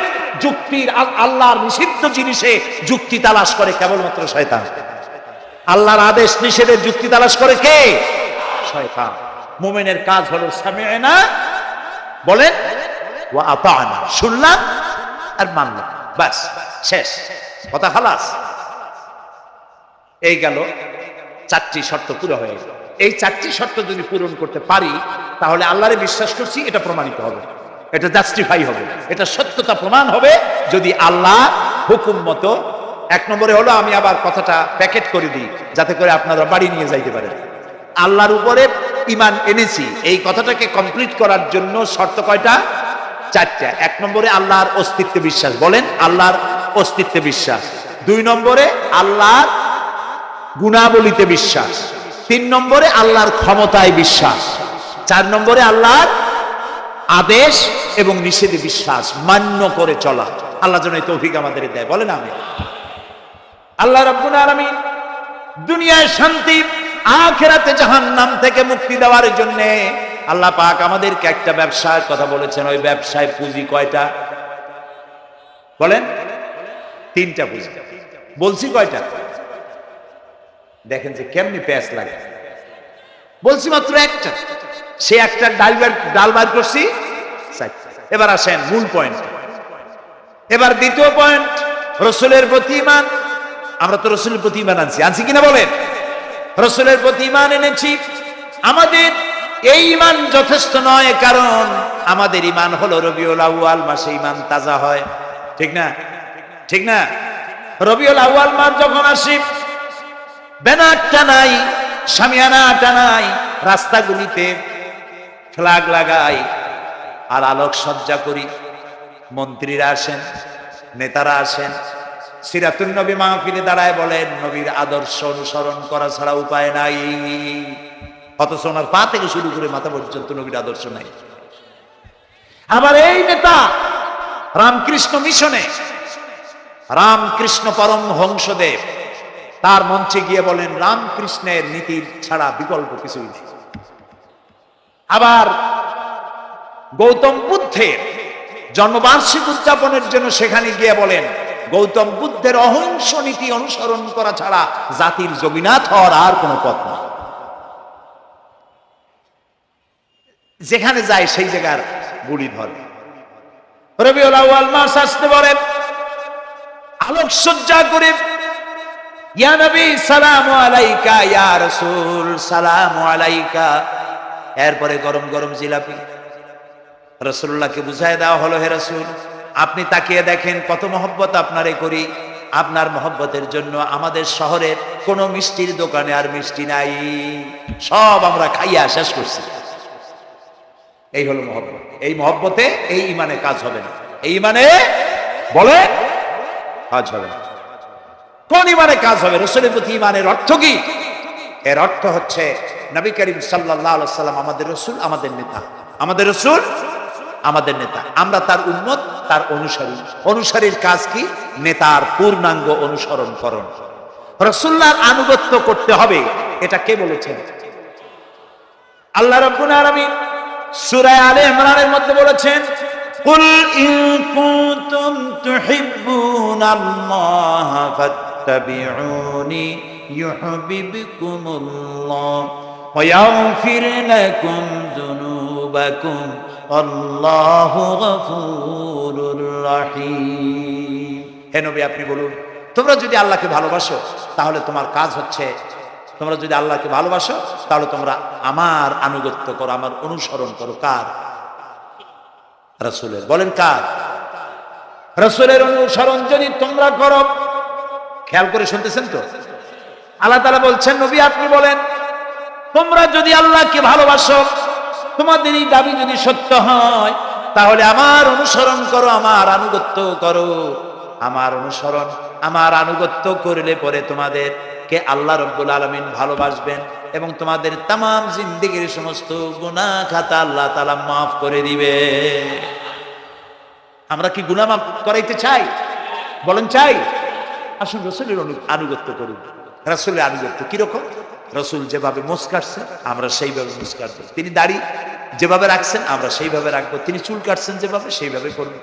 যুক্তির আল্লাহর নিষিদ্ধ জিনিসে যুক্তি তালাশ করে কেবলমাত্র শয়তান। আল্লাহর আদেশ নিষেধের যুক্তি তালাশ করে কে? শয়তান। মুমিনের কাজ হলো সামি'না, বলেন, ওয়া আতা'না, শুনলাম আর মানলাম, বাস, শেষ কথা, খালাস। এই গেল চারটি শর্ত পুরো হয়ে গেল। এই চারটি শর্ত যদি পূরণ করতে পারি তাহলে আল্লাহরে বিশ্বাস করছি এটা প্রমাণিত হবে, এটা জাস্টিফাই হবে, এটা সত্যতা প্রমাণ হবে যদি আল্লাহ হুকুম মতো। এক নম্বরে হলো, আমি আবার কথাটা প্যাকেট করে দিই যাতে করে আপনারা বাড়ি নিয়ে যাইতে পারেন। আল্লাহর উপরে ঈমান এনেছি, এই কথাটাকে কমপ্লিট করার জন্য শর্ত কয়টা? চারটা। এক নম্বরে আল্লাহর অস্তিত্বে বিশ্বাস, বলেন আল্লাহর অস্তিত্বে বিশ্বাস। দুই নম্বরে আল্লাহর গুণাবলীতে বিশ্বাস। তিন নম্বরে আল্লাহর ক্ষমতায় বিশ্বাস। চার নম্বরে আল্লাহর আদেশ এবং নিষেধে বিশ্বাস, মান্য করে চলা। আল্লাহ যেন এই তৌফিক আমাদের দেয়, বলেন আমিন। আল্লাহ রাব্বুল আলামিন দুনিয়ায় শান্তি, আখিরাতে জাহান্নাম থেকে মুক্তি দেওয়ার জন্য আল্লাহ পাক আমাদেরকে একটা ব্যবসার কথা বলেছেন। ওই ব্যবসায় পুঁজি কয়টা? বলেন। তিনটা পুঁজি। বলছি কয়টা? দেখেন যে কেমনি প্যাঁচ লাগে। বলছি মাত্র একটা, সে একটা ডাল বার করছি। এবার আসেন মূল পয়েন্ট। এবার দ্বিতীয় পয়েন্ট, রাসূলের প্রতি ঈমান। আমরা তো রাসূলের প্রতি ঈমান আনছি কিনা বলেন? রাসূলের প্রতি ঈমান এনেছি। আমাদের এই ঈমান যথেষ্ট নয়, কারণ আমাদের ঈমান হলো রবিউল আউয়াল মাসে ঈমান তাজা হয়, ঠিক না? ঠিক না? রবিউল আউয়াল মাস যখন আসে, ব্যানার টানাই, শামিয়ানা টানাই, রাস্তাগুলিতে ফ্ল্যাগ লাগাই আর আলোক সজ্জা করি। মন্ত্রীরা আসেন, নেতারা আসেন, সিরাতুন নবী মাহফিলে দাঁড়ায় বলেন নবীর আদর্শ অনুসরণ করা ছাড়া উপায় নাই। অথচ ওনার পা থেকে শুরু করে মাথা পর্যন্ত নবীর আদর্শ নাই। আবার এই নেতা রামকৃষ্ণ মিশনে, রামকৃষ্ণ পরমহংসদেব তার মঞ্চে গিয়ে বলেন রামকৃষ্ণের নীতির ছাড়া বিকল্প কিছুই নেই। আবার গৌতম বুদ্ধের জন্মবার্ষিকী উদযাপনের জন্য সেখানে গিয়ে বলেন গৌতম বুদ্ধের অহিংস নীতি অনুসরণ করা ছাড়া জাতির যোগীনাথ হওয়ার আর কোনো পথ নেই। যেখানে যায় সেই জায়গার গুড়ি ধরে। রবিউল আউয়াল মাস আসতে বলে, আলোকসজ্জা করে, ইয়া নবী সালামু আলাইকা, ইয়া রাসূল সালামু আলাইকা। এরপরে গরম গরম জিলাপি রাসূলুল্লাহকে বুঝায় দেওয়া হলো, হে রাসূল আপনি তাকিয়ে দেখেন কত মহব্বত আপনারে করি। আপনার মহব্বতের জন্য আমাদের শহরের কোন মিষ্টির দোকানে আর মিষ্টি নাই, সব আমরা খাইয়া শেষ করছি। এই হলো মহব্বত। এই মহব্বতে এই ঈমানে কাজ হবে না। এই ঈমানে বলে কাজ হবে না। কোন ঈমানে কাজ হবে? রাসূলের প্রতি ঈমানের অর্থ কি? এর অর্থ হচ্ছে নবী করিম সাল্লাল্লাহু আলাইহি সাল্লাম আমাদের রাসূল, আমাদের নেতা। আমাদের রাসূল আমাদের নেতা, আমরা তার উম্মত, তার অনুসারী। অনুসারীর কাজ কি? নেতার পূর্ণাঙ্গ অনুসরণ করণ। রাসূলুল্লাহর আনুগত্য করতে হবে। এটা কে বলেছেন? আল্লাহ রাব্বুল আলামিন সূরা আলে ইমরানের মধ্যে বলেছেন, কুল ইন কুনতুম তুহিব্বুনাল্লাহা ফাত্তাবিউনি ইউহিব্বুকুমুল্লাহ ওয়া ইয়াগফির লাকুম যুনুবাকুম আল্লাহু গফুরুর রহিম। হে নবী আপনি বলুন, তোমরা যদি আল্লাহকে ভালোবাসো তাহলে তোমার কাজ হচ্ছে, তোমরা যদি আল্লাহকে ভালোবাসো তাহলে তোমরা আমার আনুগত্য করো, আমার অনুসরণ করো। কার? রাসূলের। বলেন কার? রাসূলের অনুসরণ যদি তোমরা করো, খেয়াল করে শুনতেছেন তো? আল্লাহ তাআলা বলছেন নবী আপনি বলেন, তোমরা যদি আল্লাহকে ভালোবাসো, তোমাদের এই দাবি যদি সত্য হয় তাহলে আমার অনুসরণ করো, আমার আনুগত্য করো। আমার অনুসরণ, আমার আনুগত্য করলে পরে তোমাদের কে আল্লাহ রাব্বুল আলামিন ভালোবাসবেন এবং তোমাদের তামাম জিন্দেগীর সমস্ত গুনাহ খাতা আল্লাহ তাআলা মাফ করে দিবে। আমরা কি গুনাহ মাফ করাইতে চাই? বলেন চাই? আসুন রাসূলের আনুগত্য করুন। রাসূলের আনুগত্য কিরকম? রসুল যেভাবে মুছ কাটছেন আমরা সেইভাবে মুছ কাটবো, তিনি দাড়ি যেভাবে রাখছেন আমরা সেইভাবে রাখবো, তিনি চুল কাটছেন যেভাবে সেইভাবে করবো,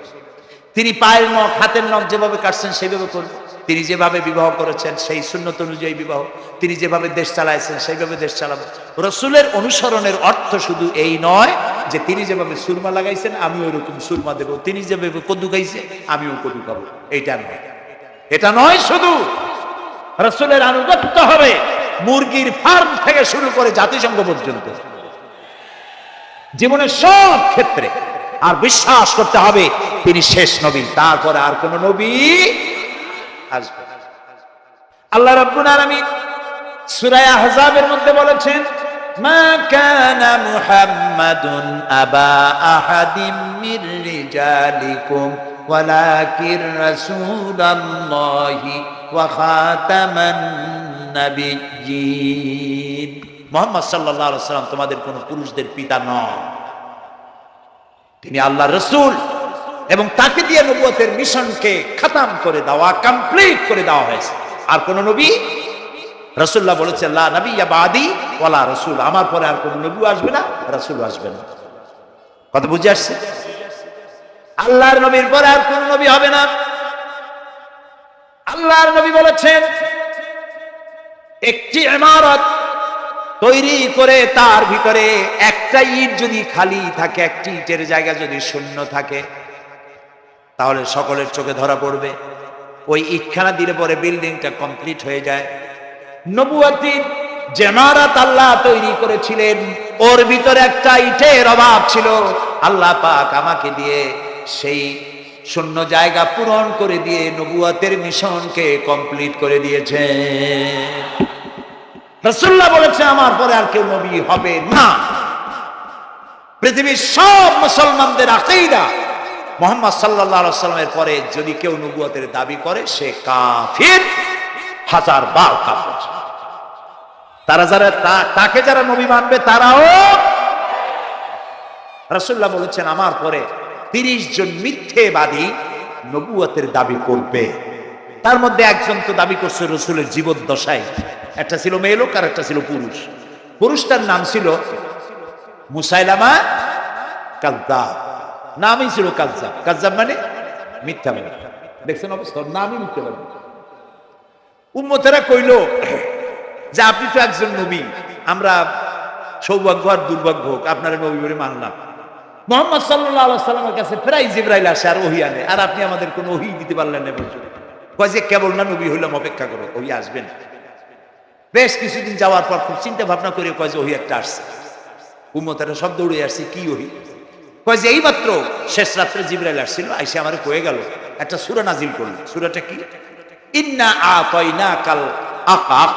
তিনি পায়ের নখ হাতের নখ যেভাবে কাটছেন সেইভাবে করবো, তিনি যেভাবে বিবাহ করেছেন সেই সুন্নত অনুযায়ী বিবাহ, তিনি যেভাবে দেশ চালাইছেন সেইভাবে দেশ চালাবো। রসুলের অনুসরণের অর্থ শুধু এই নয় যে তিনি যেভাবে সুরমা লাগাইছেন আমি ওইরকম সুরমা দেবো, তিনি যেভাবে কদু খাইছে আমিও কদু খাবো, এইটা নয়। এটা নয়, শুধু রসুলের আনুগত্য হবে মুরগির ফার্ম থেকে শুরু করে জাতিসংঘ পর্যন্ত, জীবনের সব ক্ষেত্রে। আর বিশ্বাস করতে হবে তিনি শেষ নবী, তারপরে আর কোন নবী আসবে। আল্লাহ রাব্বুল আলামিন সূরা আহজাবের মধ্যে বলেছেন, মা কানা মুহাম্মাদুন আবা আহাদিম মির রিজালিকুম ওয়ালাকিন রাসূলুল্লাহি ওয়া খাতামান নাবিয়্যিন। মুহাম্মদ সাল্লাল্লাহু আলাইহি ওয়াসাল্লাম তোমাদের কোন পুরুষদের পিতা নন, তিনি আল্লাহর রাসূল এবং তাকে দিয়ে নবুয়তের মিশনকে খতম করে দেওয়া, কমপ্লিট করে দেওয়া হয়েছে। আর কোন নবী, রাসূলুল্লাহ বলেছেন লা নাবিয়্যা বাদি ওয়ালা রাসূল, আমার পরে আর কোন নবী আসবে না, রাসূল আসবে না। কথা বুঝে আসছে? আল্লাহর নবীর পরে আর কোন নবী হবে না। আল্লাহর নবী বলেছেন একটি ইমারত তৈরি করে তার ভিতরে একটা ইট যদি খালি থাকে, একটি ইটের জায়গা যদি শূন্য থাকে, তাহলে সকলের চোখে ধরা পড়বে। ওই ইটখানা দিলে পরে বিল্ডিংটা কমপ্লিট হয়ে যায়। নবুয়তির যে ইমারত আল্লাহ তৈরি করেছিলেন, ওর ভিতরে একটা ইটের অভাব ছিল। আল্লাহ পাক আমাকে দিয়ে সেই শূন্য জায়গা পূরণ করে দিয়ে নবুয়তের মিশনকে কমপ্লিট করে দিয়েছে। রাসূলুল্লাহ বলেছে আমার পরে আর কেউ নবী হবে না। পৃথিবীর সব মুসলমানদের আকীদা মুহাম্মদ সাল্লাল্লাহু আলাইহি ওয়াসাল্লামের পরে যদি কেউ নবুয়তের দাবি করে সে কাফির, হাজার বার কাফির। তাকে যারা নবী মানবে তারাও। রাসূলুল্লাহ বলেছেন আমার পরে 30 জন মিথ্যেবাদী নবুয়তের দাবি করবে। তার মধ্যে একজন তো দাবি করছে রসুলের জীবদ্দশায়, একটা ছিল মেয়ে লোক আর একটা ছিল পুরুষ। পুরুষটার নাম ছিল মুসাইলামা কাযযাব, নামই ছিল কাযযাব। কাযযাব মানে মিথ্যাবাদী। দেখছেন অবস্থা, নামই মিথ্যাবাদী। উম্মতেরা কইল যে আপনি তো একজন নবী, আমরা সৌভাগ্য আর দুর্ভাগ্য হোক আপনারা নবী বলে মানলাম। মুহাম্মদ সাল্লাল্লাহু আলাইহি ওয়াসাল্লামের কাছে প্রায় জিবরাইল আসে আর ওহী আনে, আর আপনি আমাদের কোনো ওহী দিতে পারলেন না বলছেন। কয় যে কেবল না নবী হইলাম, অপেক্ষা করো, ওহী আসবেন। বেশ কিছুদিন যাওয়ার পর খুব চিন্তা ভাবনা করে কয় যে ওহী একটা আসছে। উম্মতেরা সব দৌড়ে আসছে, কি ওহী? কয় যে এইমাত্র শেষ রাত্রে জিবরাইল আসছিল, আইসে আমারে কয়ে গেল একটা সূরা নাজিল করল। সূরাটা কি? ইন্না আতাইনাকাল আকাক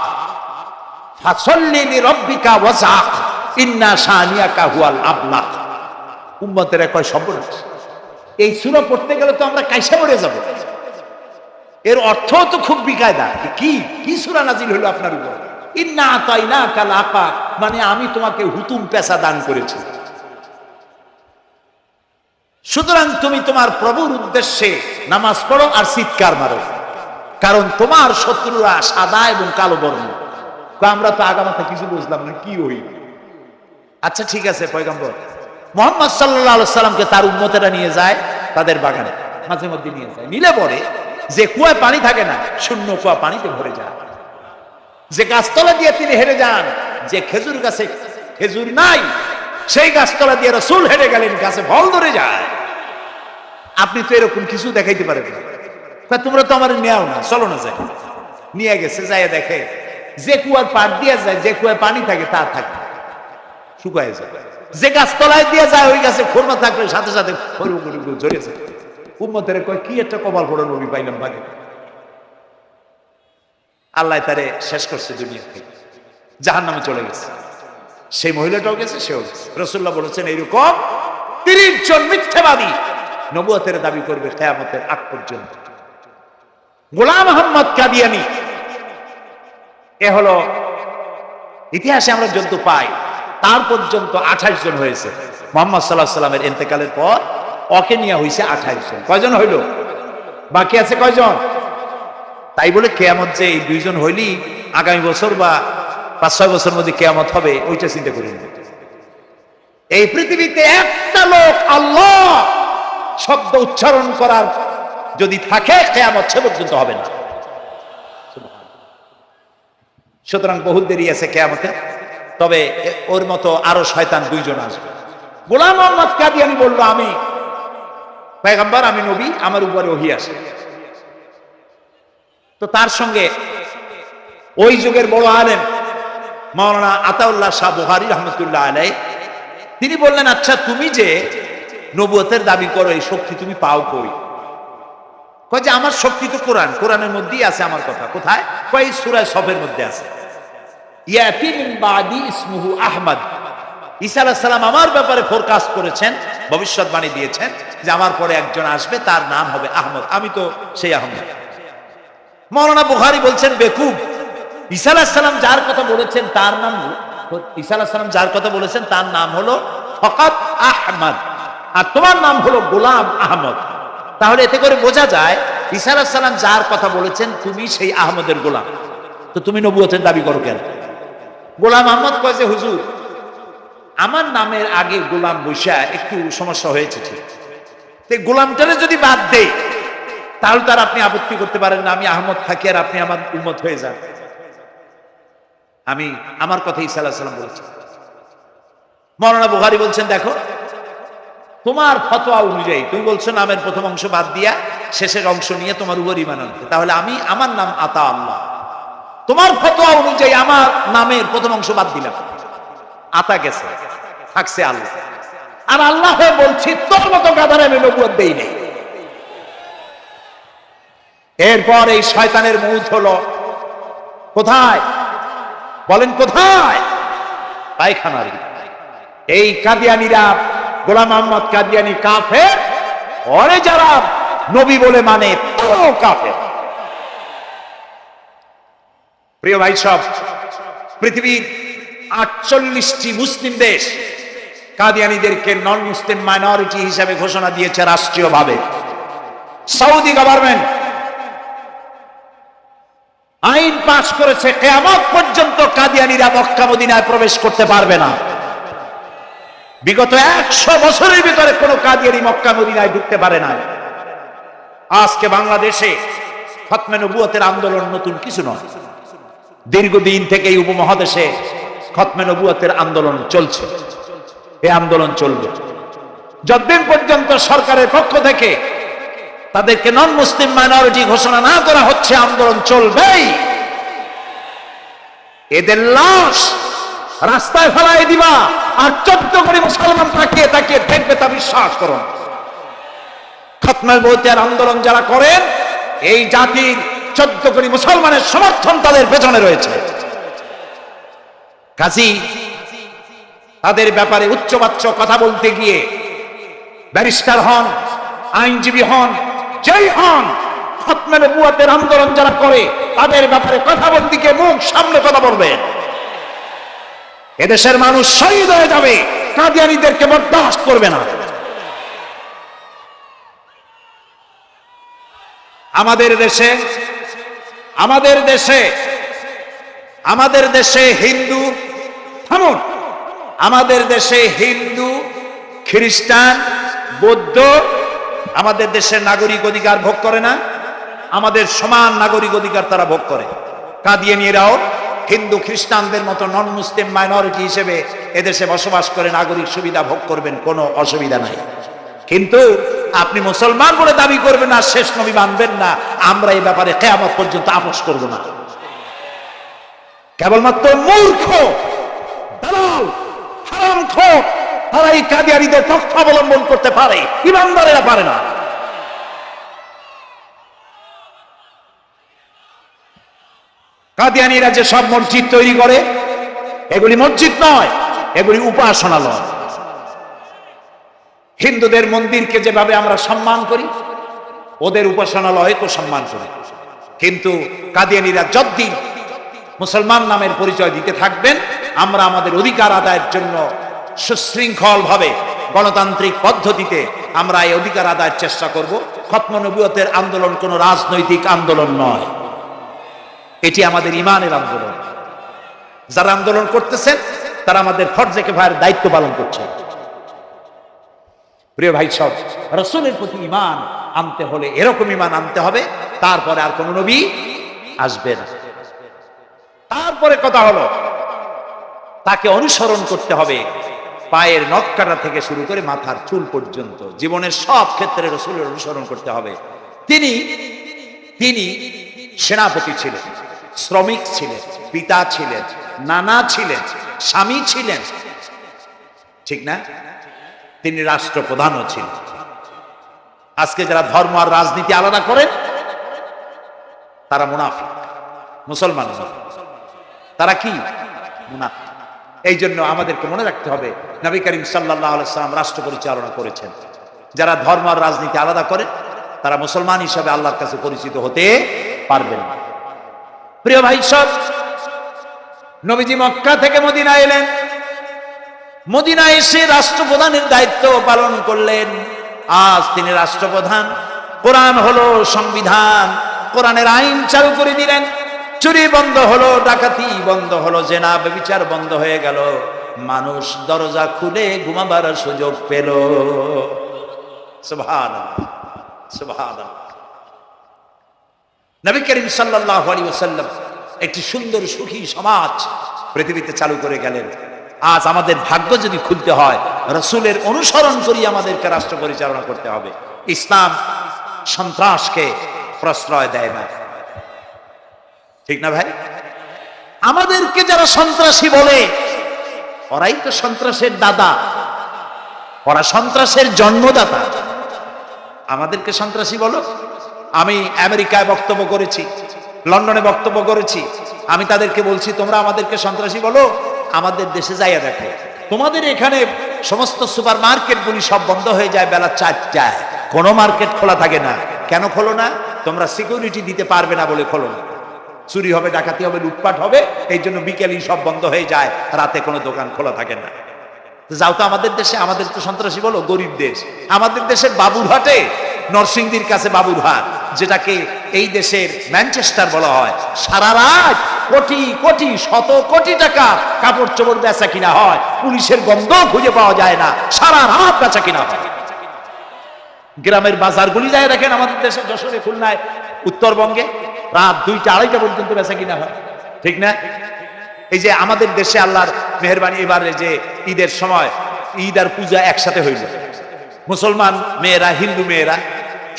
ফাসাল্লি লিরাব্বিকা ওয়াজআক ইন্না শানিয়াকা হুয়াল আবলাক। উম্মতেরা কয় সর্বনাশ, এই সূরা পড়তে গেলে তো আমরা কাইসা মরে যাব। এর অর্থ তো খুব বিকায়দা। কি কি সূরা নাজিল হলো আপনার উপর? ইন্না আতাইনাকাল আকাক মানে আমি তোমাকে হুতুম পেশা দান করেছি, সুতরাং তুমি তোমার প্রভুর উদ্দেশ্যে নামাজ পড়ো আর চিৎকার মারো, কারণ তোমার শত্রুরা সাদা এবং কালো বর্ণ। আমরা তো আগামাথা কিছু বুঝলাম না, কি হই? আচ্ছা ঠিক আছে, পয়গম্বর মুহাম্মদ সাল্লাল্লাহু আলাইহি সাল্লামকে তার উম্মতেরা নিয়ে যায় তাদের বাগানে, মাঝে মধ্যে নিয়ে যায়। নিলে পরে যে কুয়ায় পানি থাকে না, শূন্য কুয়া পানিতে ভরে যায়। যে গাছতলা দিয়ে তিনি হেঁটে যান, যে খেজুর গাছে খেজুর নাই, সেই গাছতলা দিয়ে রাসূল হেঁটে গেলেন, গাছে ফল ধরে যায়। আপনি তো এরকম কিছু দেখাইতে পারেন না। তোমরা তো আমার নেও না, চলো না যাই। নিয়ে গেছে, যাই দেখে যে কুয়ার পাড় দিয়ে যায়, যে কুয়ায় পানি থাকে তা থাকে, শুকায় যায়। যে গাছতলায় দিয়ে যায় ওই গাছে খোরমা থাকলে সাথে সাথে ঝরে যায়। উম্মতের কয় কি একটা কপাল পড়া নবী পাইলাম ভাগে। আল্লাহ তারে শেষ করছে, দুনিয়া থেকে জাহান্নামে চলে গেছে। সেই মহিলাটাও গেছে, সেও গেছে। রাসূলুল্লাহ বলেছেন এইরকম 30 জন মিথ্যাবাদী নবুয়তের দাবি করবে কিয়ামতের আগ পর্যন্ত। গোলাম আহমদ কাদিয়ানী, এ হলো ইতিহাসে আমরা যত পাই, তার পর্যন্ত 28 জন হয়েছে। মুহাম্মদ সাল্লাল্লাহু আলাইহি সাল্লামের ইন্তেকালের পর ওকে নিয়ে হয়েছে 28 জন। কয়জন হইল? বাকি আছে কয়জন? তাই বলে কিয়ামত যে এই 2 জন হইলি আগামী বছর বা 5-6 বছরের মধ্যে কিয়ামত হবে, ওইটা চিন্তা করি না। এই পৃথিবীতে একটা লোক আল্লাহ শব্দ উচ্চারণ করার যদি থাকে, কিয়ামত সে পর্যন্ত হবে না। সুতরাং বহুত দেরি আছে কিয়ামতে। তবে ওর মতো আরো শয়তান 2 জন আসবে। গোলাম মোহাম্মদ কাদিয়ানী বলল, আমি পয়গম্বর, আমি নবী, আমার উপরে ওহী আসে। তো তার সঙ্গে ওই যুগের বড় আলেম মাওলানা আতাউল্লাহ শাহ বুখারী রহমতুল্লাহ আলাইহি, তিনি বললেন, আচ্ছা তুমি যে নবুয়তের দাবি করো, এই শক্তি তুমি পাও কই? কয় যে আমার শক্তি তো কোরআন, কোরআনের মধ্যেই আছে আমার কথা। কোথায়? কয় সূরা সফের মধ্যে আছে, ইয়াতি মিন বাদি ইসমুহু আহমদ। ঈসা আলাইহিস সালাম আমার ব্যাপারে ফোরকাস্ট করেছেন, ভবিষ্যৎবাণী দিয়েছেন যে আমার পরে একজন আসবে, তার নাম হবে আহমদ। আমি তো সেই আহমদ। মাওলানা বুখারী বলছেন, বেকুব, ঈসা আলাইহিস সালাম যার কথা বলেছেন তার নাম, ঈসা আলাইহিস সালাম যার কথা বলেছেন তার নাম হলো ফকাত আহমদ, আর তোমার নাম হলো গোলাম আহমদ। তাহলে এতে করে বোঝা যায় ঈসা আলাইহিস সালাম যার কথা বলেছেন তুমি সেই আহমদের গোলাম। তো তুমি নবুয়তের দাবি করো কেন? গোলাম আহমদ কয় যে, হুজুর আমার নামের আগে গোলাম বৈশা একটু সমস্যা হয়েছে, ঠিক, তো গোলামটারে যদি বাদ দেই তাহলে তার আপনি আপত্তি করতে পারেন না, আমি আহমদ থাকি আর আপনি আমার উম্মত হয়ে যান। আমি আমার কথা ঈসা আলাইহিস সালাম বলেছেন। মাওলানা বুখারী বলছেন, দেখো তোমার ফতোয়া অনুযায়ী তুমি বলছো নামের প্রথম অংশ বাদ দিয়া শেষের অংশ নিয়ে তোমার উপর ঈমান আনতে, তাহলে আমার নাম আতা আল্লাহ। তোমার ফতোয়া অনুযায়ী আমার নামের প্রথম অংশ বাদ দিলাম, আতা গেছে, থাকছে আল্লাহ। আর আল্লাহ বলছি তোর মতো গাধারে আমি নবুয়ত দেই নাই। এরপর এই শয়তানের মৌত হলো কোথায়? বলেন কোথায়? পায়খানার। এই কাদিয়ানীরা, গোলাম আহমদ কাদিয়ানী কাফের, ওরে যারা নবী বলে মানে তারাও কাফের। প্রিয় ভাই সব, পৃথিবীর 48টি মুসলিম দেশ কাদিয়ানীদেরকে নন মুসলিম মাইনরিটি হিসেবে ঘোষণা দিয়েছে রাষ্ট্রীয়ভাবে। সৌদি গভর্নমেন্ট আইন পাশ করেছে, কিয়ামত পর্যন্ত কাদিয়ানীরা মক্কা মদিনায় প্রবেশ করতে পারবে না। বিগত 100 বছরের ভিতরে কোন কাদিয়ানী মক্কা মদিনায় ঢুকতে পারে না। আজকে বাংলাদেশে খতমে নবুয়তের আন্দোলন নতুন কিছু নয়। দীর্ঘদিন থেকে এই উপমহাদেশে খতমে নবুয়তের আন্দোলন চলছে। এই আন্দোলন চলবে যতদিন পর্যন্ত সরকারের পক্ষ থেকে তাদেরকে নন মুসলিম মাইনরিটি ঘোষণা না করা হচ্ছে, আন্দোলন চলবেই। এদের লাশ রাস্তায় ফেলাই দিবা আর 14 কোটি মুসলমান তাকিয়ে তাকিয়ে দেখবে, তা বিশ্বাস করুন। খতমে নবুয়তের আন্দোলন যারা করেন, এই জাতির 14 কোটি মুসলমানের সমর্থন তাদের পেছনে রয়েছে। কাজী তাদের ব্যাপারে উচ্চবাচ্য কথা বলতে গিয়ে ব্যারিস্টার হন, আইনজীবী হন, যেই হন, খতমে নবুয়তের আন্দোলন যারা করে তাদের ব্যাপারে কথা বলতে গিয়ে মুখ সামনে কথা বলবেন। এদেশের মানুষ শহীদ হয়ে যাবে, কাদিয়ানীদেরকে বরদাস্ত করবে না। আমাদের দেশে হিন্দু, থামুন, আমাদের দেশে হিন্দু, খ্রিস্টান, বৌদ্ধ আমাদের দেশের নাগরিক অধিকার ভোগ করে না? আমাদের সমান নাগরিক অধিকার তারা ভোগ করে। কাদিয়ানীরাও হিন্দু খ্রিস্টানদের মতো নন মুসলিম মাইনরিটি হিসেবে এদেশে বসবাস করে নাগরিক সুবিধা ভোগ করবেন, কোনো অসুবিধা নাই। কিন্তু আপনি মুসলমান বলে দাবি করবেন না, শেষ নবী মানবেন না, আমরা এই ব্যাপারে কিয়ামত পর্যন্ত আপোষ করব না। কেবলমাত্র মূর্খ, দালাল, হারামখোর তারা এই কাদিয়ানীদের পক্ষ অবলম্বন করতে পারে, ইমানদারেরা পারে না। কাদিয়ানীরা যে সব মসজিদ তৈরি করে, এগুলি মসজিদ নয়, এগুলি উপাসনালয়। হিন্দুদের মন্দিরকে যেভাবে আমরা সম্মান করি, ওদের উপাসনালয় তো সম্মান করি। কিন্তু কাদিয়ানীরা যতদিন মুসলমান নামের পরিচয় দিতে থাকবেন, আমরা আমাদের অধিকার আদায়ের জন্য সুশৃঙ্খল ভাবে গণতান্ত্রিক পদ্ধতিতে আমরা এই অধিকার আদায়ের চেষ্টা করব। খতমে নবুয়তের আন্দোলন কোনো রাজনৈতিক আন্দোলন নয়, এটি আমাদের ইমানের আন্দোলন। যারা আন্দোলন করতেছেন তারা আমাদের ফরজে কিফায়ার দায়িত্ব পালন করছে। প্রিয় ভাই সব, রাসূলের প্রতি ঈমান আনতে হলে এরকম ঈমান আনতে হবে, তারপরে আর কোন নবী আসবে না। তারপরে কথা হলো তাকে অনুসরণ করতে হবে পায়ের নখ কাটা থেকে শুরু করে মাথার চুল পর্যন্ত, জীবনের সব ক্ষেত্রে রাসূলের অনুসরণ করতে হবে। তিনি সেনাপতি ছিলেন, শ্রমিক ছিলেন, পিতা ছিলেন, নানা ছিলেন, স্বামী ছিলেন, ঠিক না? তিনি রাষ্ট্রপ্রধানও ছিলেন। আজকে যারা ধর্ম আর রাজনীতি আলাদা করেন তারা মুনাফিক, মুসলমান নয়, তারা কি মুনাফিক। এই জন্য আমাদেরকে মনে রাখতে হবে নবী করিম সাল্লাল্লাহু আলাইহি ওয়াসাল্লাম রাষ্ট্র পরিচালনা করেছেন। যারা ধর্ম আর রাজনীতি আলাদা করে তারা মুসলমান হিসাবে আল্লাহর কাছে পরিচিত হতে পারবেন না। প্রিয় ভাই সব, নবীজি মক্কা থেকে মদিনা এলেন, মদিনা এসে রাষ্ট্রপ্রধানের দায়িত্ব পালন করলেন। আজ তিনি রাষ্ট্রপ্রধান, কোরআন হলো সংবিধান, কোরআনের আইন চালু করে দিলেন। চুরি বন্ধ হলো, ডাকাতি বন্ধ হলো, জেনা ব্যভিচার বন্ধ হয়ে গেল, মানুষ দরজা খুলে ঘুমাবার সুযোগ পেল। সুবহানাল্লাহ, সুবহানাল্লাহ। নবী করিম সাল্লাল্লাহু আলাইহি ওয়াসাল্লাম একটি সুন্দর সুখী সমাজ পৃথিবীতে চালু করে গেলেন। আজ আমাদের ভাগ্য যদি খুলতে হয়, রাসূলের অনুসরণ করি আমাদেরকে রাষ্ট্র পরিচালনা করতে হবে। ইসলাম সন্ত্রাসকে প্রশ্রয় দেয় না, ঠিক না ভাই? আমাদেরকে যারা সন্ত্রাসী বলে ওরাই তো সন্ত্রাসের দাদা, ওরা সন্ত্রাসের জন্মদাতা। আমাদেরকে সন্ত্রাসী বলো? আমি আমেরিকায় বক্তব্য করেছি, লন্ডনে বক্তব্য করেছি, আমি তাদেরকে বলছি তোমরা আমাদেরকে সন্ত্রাসী বলো, আমাদের দেশে যাইয়া দেখো, তোমাদের এখানে সমস্ত সুপার মার্কেটগুলি সব বন্ধ হয়ে যায় বেলা 4টায়, কোনো মার্কেট খোলা থাকে না। কেন খোলো না? তোমরা সিকিউরিটি দিতে পারবে না বলে খোলো না। চুরি হবে, ডাকাতি হবে, লুটপাট হবে, এই জন্য বিকেলই সব বন্ধ হয়ে যায়, রাতে কোনো দোকান খোলা থাকে না। যাও তো আমাদের দেশে, আমাদের তো সন্ত্রাসী বলো, গরিব দেশ। আমাদের দেশের বাবুরহাটে, নরসিংদীর কাছে বাবুরহাট, যেটাকে এই দেশের ম্যানচেস্টার বলা হয়, সারা রাত কোটি কোটি শত কোটি টাকা কাপড় চোপড় বেচা কিনা হয়, পুলিশের গন্ধ খুঁজে পাওয়া যায় না, সারা রাত বেচা কিনা হয়। গ্রামের বাজারগুলি যায় দেখেন আমাদের দেশে, যশোরে, খুলনায়, উত্তরবঙ্গে রাত 2টা 2:30 পর্যন্ত বেচা কিনা হয়, ঠিক না? এই যে আমাদের দেশে আল্লাহর মেহেরবানি, এবারে যে ঈদের সময় ঈদ আর পূজা একসাথে হইল, মুসলমান মেয়েরা, হিন্দু মেয়েরা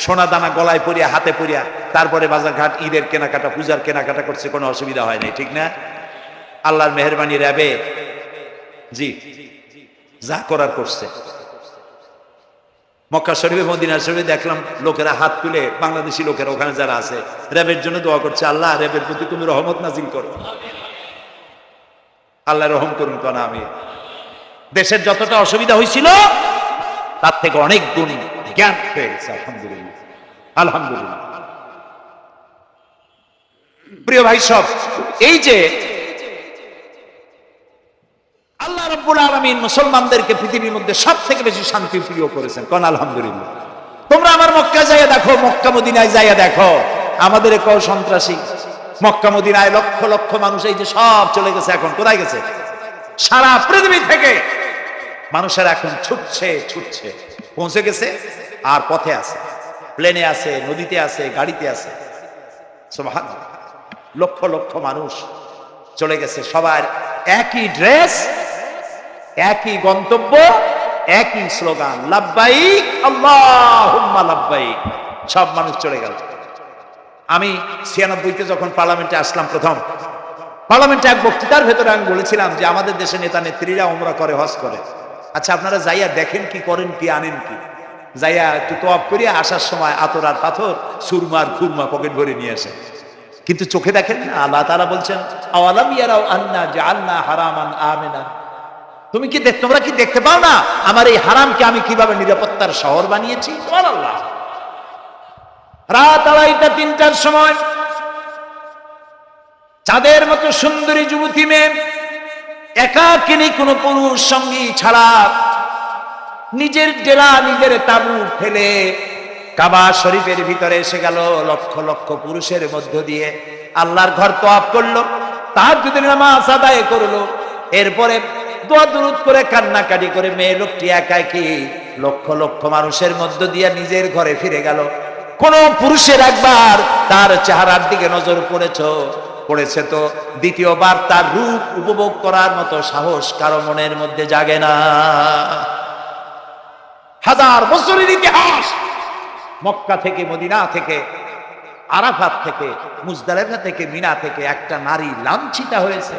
সোনা দানা গলায় পরিয়া, হাতে পরিয়া, তারপরে বাজারঘাট ঈদের কেনাকাটা, পূজার কেনাকাটা করছে, কোনো অসুবিধা হয় নাই, ঠিক না? আল্লাহর মেহেরবানি র্যাবে জি যা করার করছে। মক্কা শরীফে, মদিনা শরীফে দেখলাম লোকেরা হাত তুলে, বাংলাদেশি লোকেরা ওখানে যারা আছে, র্যাবের জন্য দোয়া করছে, আল্লাহ র্যাবের প্রতি তুমি রহমত নাজিল করো, আল্লাহ রহম করুন। কেন আমি দেশের যতটা অসুবিধা হয়েছিল তার থেকে অনেক গুণ জ্ঞান হয়ে গেছে, আলহামদুলিল্লাহ, আলহামদুলিল্লাহ। প্রিয় ভাই সব, এই যে আল্লাহ রাব্বুল আলামিন মুসলমানদেরকে পৃথিবীর মধ্যে সব থেকে বেশি শান্তি প্রিয় করেছেন, কোন আলহামদুলিল্লাহ। তোমরা আমার মক্কা যাইয়া দেখো, মক্কা মদিনায় যাইয়া দেখো, আমাদের কেউ সন্ত্রাসী? মক্কা মদিনায় লক্ষ লক্ষ মানুষ এই যে সব চলে গেছে, এখন কোথায় গেছে? সারা পৃথিবী থেকে মানুষেরা এখন ছুটছে ছুটছে, পৌঁছে গেছে, আর পথে আছে, প্লেনে আছে, নদীতে আছে, গাড়িতে আছে। সুবহানাল্লাহ, লক্ষ লক্ষ মানুষ চলে গেছে, সবার একই ড্রেস, একই গন্তব্য, একই স্লোগান, লাব্বাইক আল্লাহুম্মা লাব্বাইক। সব মানুষ চলে গেল। আমি 96-তে যখন পার্লামেন্টে আসলাম, প্রথম পার্লামেন্টে এক বক্তৃতার ভেতরে আমি বলেছিলাম যে আমাদের দেশে নেতা নেত্রীরা উমরা করে, হজ করে। আচ্ছা, আপনারা যাইয়া দেখেন কি করেন, কি আনেন কি? যাইয়া একটু তোয়াব করিয়া আসার সময় আতর আর পাথর, সুরমার খুরমা পকেট ভরে নিয়ে আসে, কিন্তু চোখে দেখেন না। আল্লাহ তাআলা বলছেন, আওয়ালাম ইয়ারাউ আন্না জাআলনা হারামান আমিনা, তোমরা কি দেখতে পাও না আমার এই হারামকে আমি কিভাবে নিরাপত্তার শহর বানিয়েছি? সুবহানাল্লাহ। রাত 2:30-3টার সময় চাঁদের মতো সুন্দরী যুবতী মেয়ে একাকিনী, কোনো পুরুষ সঙ্গী ছাড়া, নিজের ডেরা, নিজের তাবু ফেলে কাবা শরীফের ভিতরে এসে গেল। লক্ষ লক্ষ পুরুষের মধ্য দিয়ে আল্লাহর ঘর তওয়াফ করলো, তাহাজ্জুদের নামাজ আদায় করলো, এরপরে দোয়া দুরূদ করে কান্নাকাটি করে মেয়ে লোকটি একা কি লক্ষ লক্ষ মানুষের মধ্য দিয়ে নিজের ঘরে ফিরে গেল। কোন পুরুষের একবার তার চেহারার দিকে নজর পড়েছে তো দ্বিতীয়বার তার রূপ উপভোগ করার মতো সাহস কারো মনের মধ্যে জাগে না। হাজার বছরের ইতিহাস, মক্কা থেকে, মদিনা থেকে, আরাফাত থেকে, মুজদালিফা থেকে, মিনা থেকে একটা নারী লাঞ্ছিতা হয়েছে,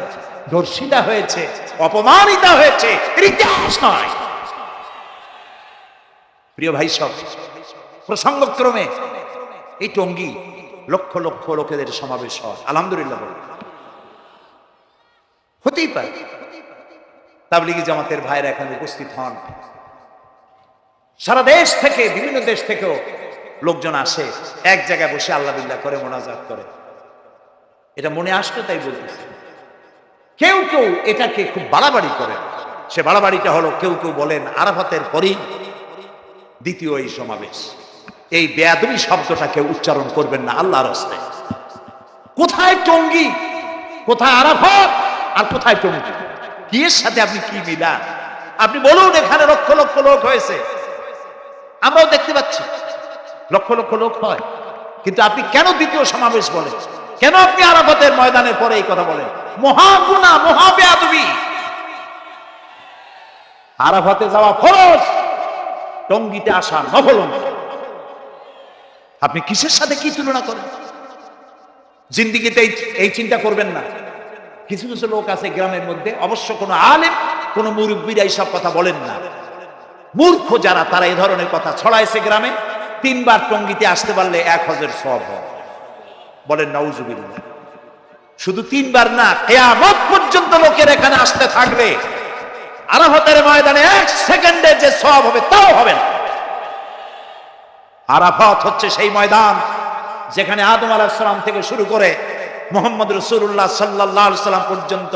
ধর্ষিতা হয়েছে, অপমানিতা হয়েছে, এর ইতিহাস নয়। প্রিয় ভাই সব, প্রসঙ্গক্রমে এই টঙ্গী লক্ষ লক্ষ লোকেদের সমাবেশ হয়, আলহামদুলিল্লাহ হতেই পারে। তাবলীগী জামাতের ভাইরা এখানে উপস্থিত হন, সারা দেশ থেকে, বিভিন্ন দেশ থেকেও লোকজন আসে, এক জায়গায় বসে আল্লাহ বিল্লাহ করে, মোনাজাত করে। এটা মনে আসলো তাই বলতেছে। কেউ কেউ এটাকে খুব বাড়াবাড়ি করে। সে বাড়াবাড়িটা হলো, কেউ কেউ বলেন আরাফাতের পরেই দ্বিতীয় এই সমাবেশ। এই বেয়াদবি শব্দটাকে উচ্চারণ করবেন না আল্লাহর রাস্তে। কোথায় টঙ্গী, কোথায় আরাফাত, আর কোথায় টঙ্গী? কি এর সাথে আপনি কি মিলান? আপনি বলুন এখানে লক্ষ লক্ষ লোক হয়েছে, আমরাও দেখতে পাচ্ছি লক্ষ লক্ষ লোক হয়, কিন্তু আপনি কেন দ্বিতীয় সমাবেশ বলেন? কেন আপনি আরাফাতের ময়দানের পরে এই কথা বলেন? মহাগুনাহ, মহাবেয়াদবি। আরাফাতে যাওয়া ফরজ, টঙ্গীতে আসা নফল। আপনি কিসের সাথে কি তুলনা করেন? জিন্দিগিতে এই চিন্তা করবেন না। কিছু কিছু লোক আছে গ্রামের মধ্যে, অবশ্য কোনো আলেম, কোনো মুরব্বীরা এইসব কথা বলেন না। মূর্খ যারা, তারা এই ধরনের কথা ছড়াইছে গ্রামে। 3 বার টঙ্গীতে আসতে পারলে 1 হজের সওয়াব হয়। বলেন নাউজুবিল্লাহ। শুধু 3 বার না, কিয়ামত পর্যন্ত লোকের এখানে আসতে থাকবে, আরাফাতের ময়দানে 1 সেকেন্ডে যে সওয়াব হবে তাও হবে না। আরাফাত হচ্ছে সেই ময়দান যেখানে আদম আলাইহিস সালাম থেকে শুরু করে মুহাম্মদ রাসূলুল্লাহ সাল্লাল্লাহু আলাইহি সাল্লাম পর্যন্ত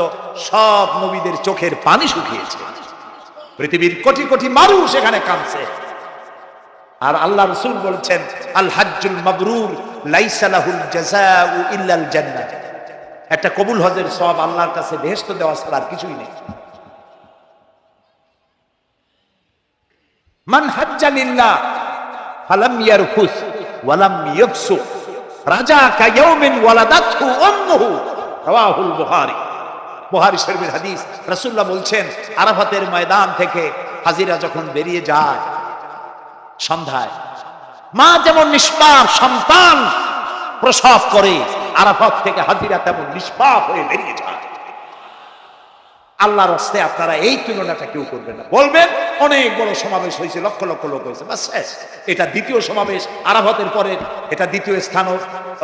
সব নবীদের চোখের পানি শুকিয়েছে। পৃথিবীর কোটি কোটি মানুষ এখানে কাঁদছে। আর আল্লাহ রাসূল বলেছেন, আল হাজ্জুল মাবরুর লাইসা লাহুল জাযাউ ইল্লাল জান্নাহ। একটা কবুল হজের সওয়াব আল্লাহর কাছে বেহেশত দেওয়া ছাড়া আর কিছুই নেই। মান হাজ্জা লিল্লাহ ফালাম ইয়ারফুস ওয়ালাম ইয়াফসুক রাজা কায়াউমিন ওয়ালাদাতহু উম্মুহু, রাওয়াহুল বুখারী। বুখারী শরীফের হাদিস। রাসূলুল্লাহ বলছেন, আরাফাতের ময়দান থেকে হাজিরা যখন বেরিয়ে যায় সন্ধ্যায়, মা যেমন নিষ্পাপ সন্তান প্রসব করে, আরাফাত থেকে হাজিরা তেমন নিষ্পাপ হয়ে বেরিয়ে যায়। আল্লাহর রাস্তায় আপনারা এই তুলনাটা কেউ করবেন না। বলবেন অনেক বড় সমাবেশ হয়েছে, লক্ষ লক্ষ লোক হয়েছে, বাস শেষ। এটা দ্বিতীয় সমাবেশ, আরাফাতের পরে এটা দ্বিতীয় স্থান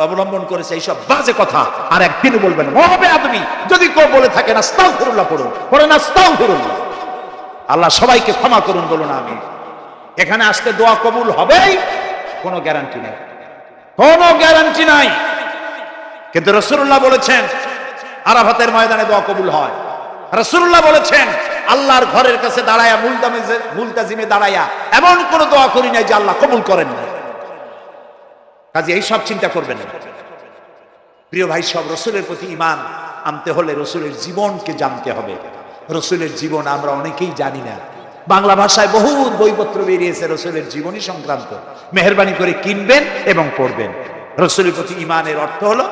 অবলম্বন করেছে, এইসব বাজে কথা আর একদিনও বলবেন না। মহাবেয়াদবি যদি কেউ বলে থাকেন, আস্তাগফিরুল্লাহ পড়ুন আস্তাগফিরুল্লাহ। আল্লাহ সবাইকে ক্ষমা করুন বলুন আমি। এখানে আসতে দোয়া কবুল হবেই, কোনো গ্যারান্টি নেই, কোনো গ্যারান্টি নাই। কিন্তু রাসূলুল্লাহ বলেছেন আরাফাতের ময়দানে দোয়া কবুল হয়। রাসূলুল্লাহ বলেছেন, আল্লাহর ঘরের কাছে দাঁড়ায়া, মুলতাজিমে দাঁড়ায়া এমন কোন দোয়া করি নাই যে আল্লাহ কবুল করেন না। কাজে এই সব চিন্তা করবেন না। প্রিয় ভাই সব, রসুলের প্রতি ঈমান আনতে হলে রসুলের জীবনকে জানতে হবে। রসুলের জীবন আমরা অনেকেই জানি না। বাংলা ভাষায় বহুত বইপত্র বেরিয়েছে রসুলের জীবনী সংক্রান্ত। মেহেরবানি করে কিনবেন এবং পড়বেন। রসুলের প্রতি ঈমানের অর্থ হলো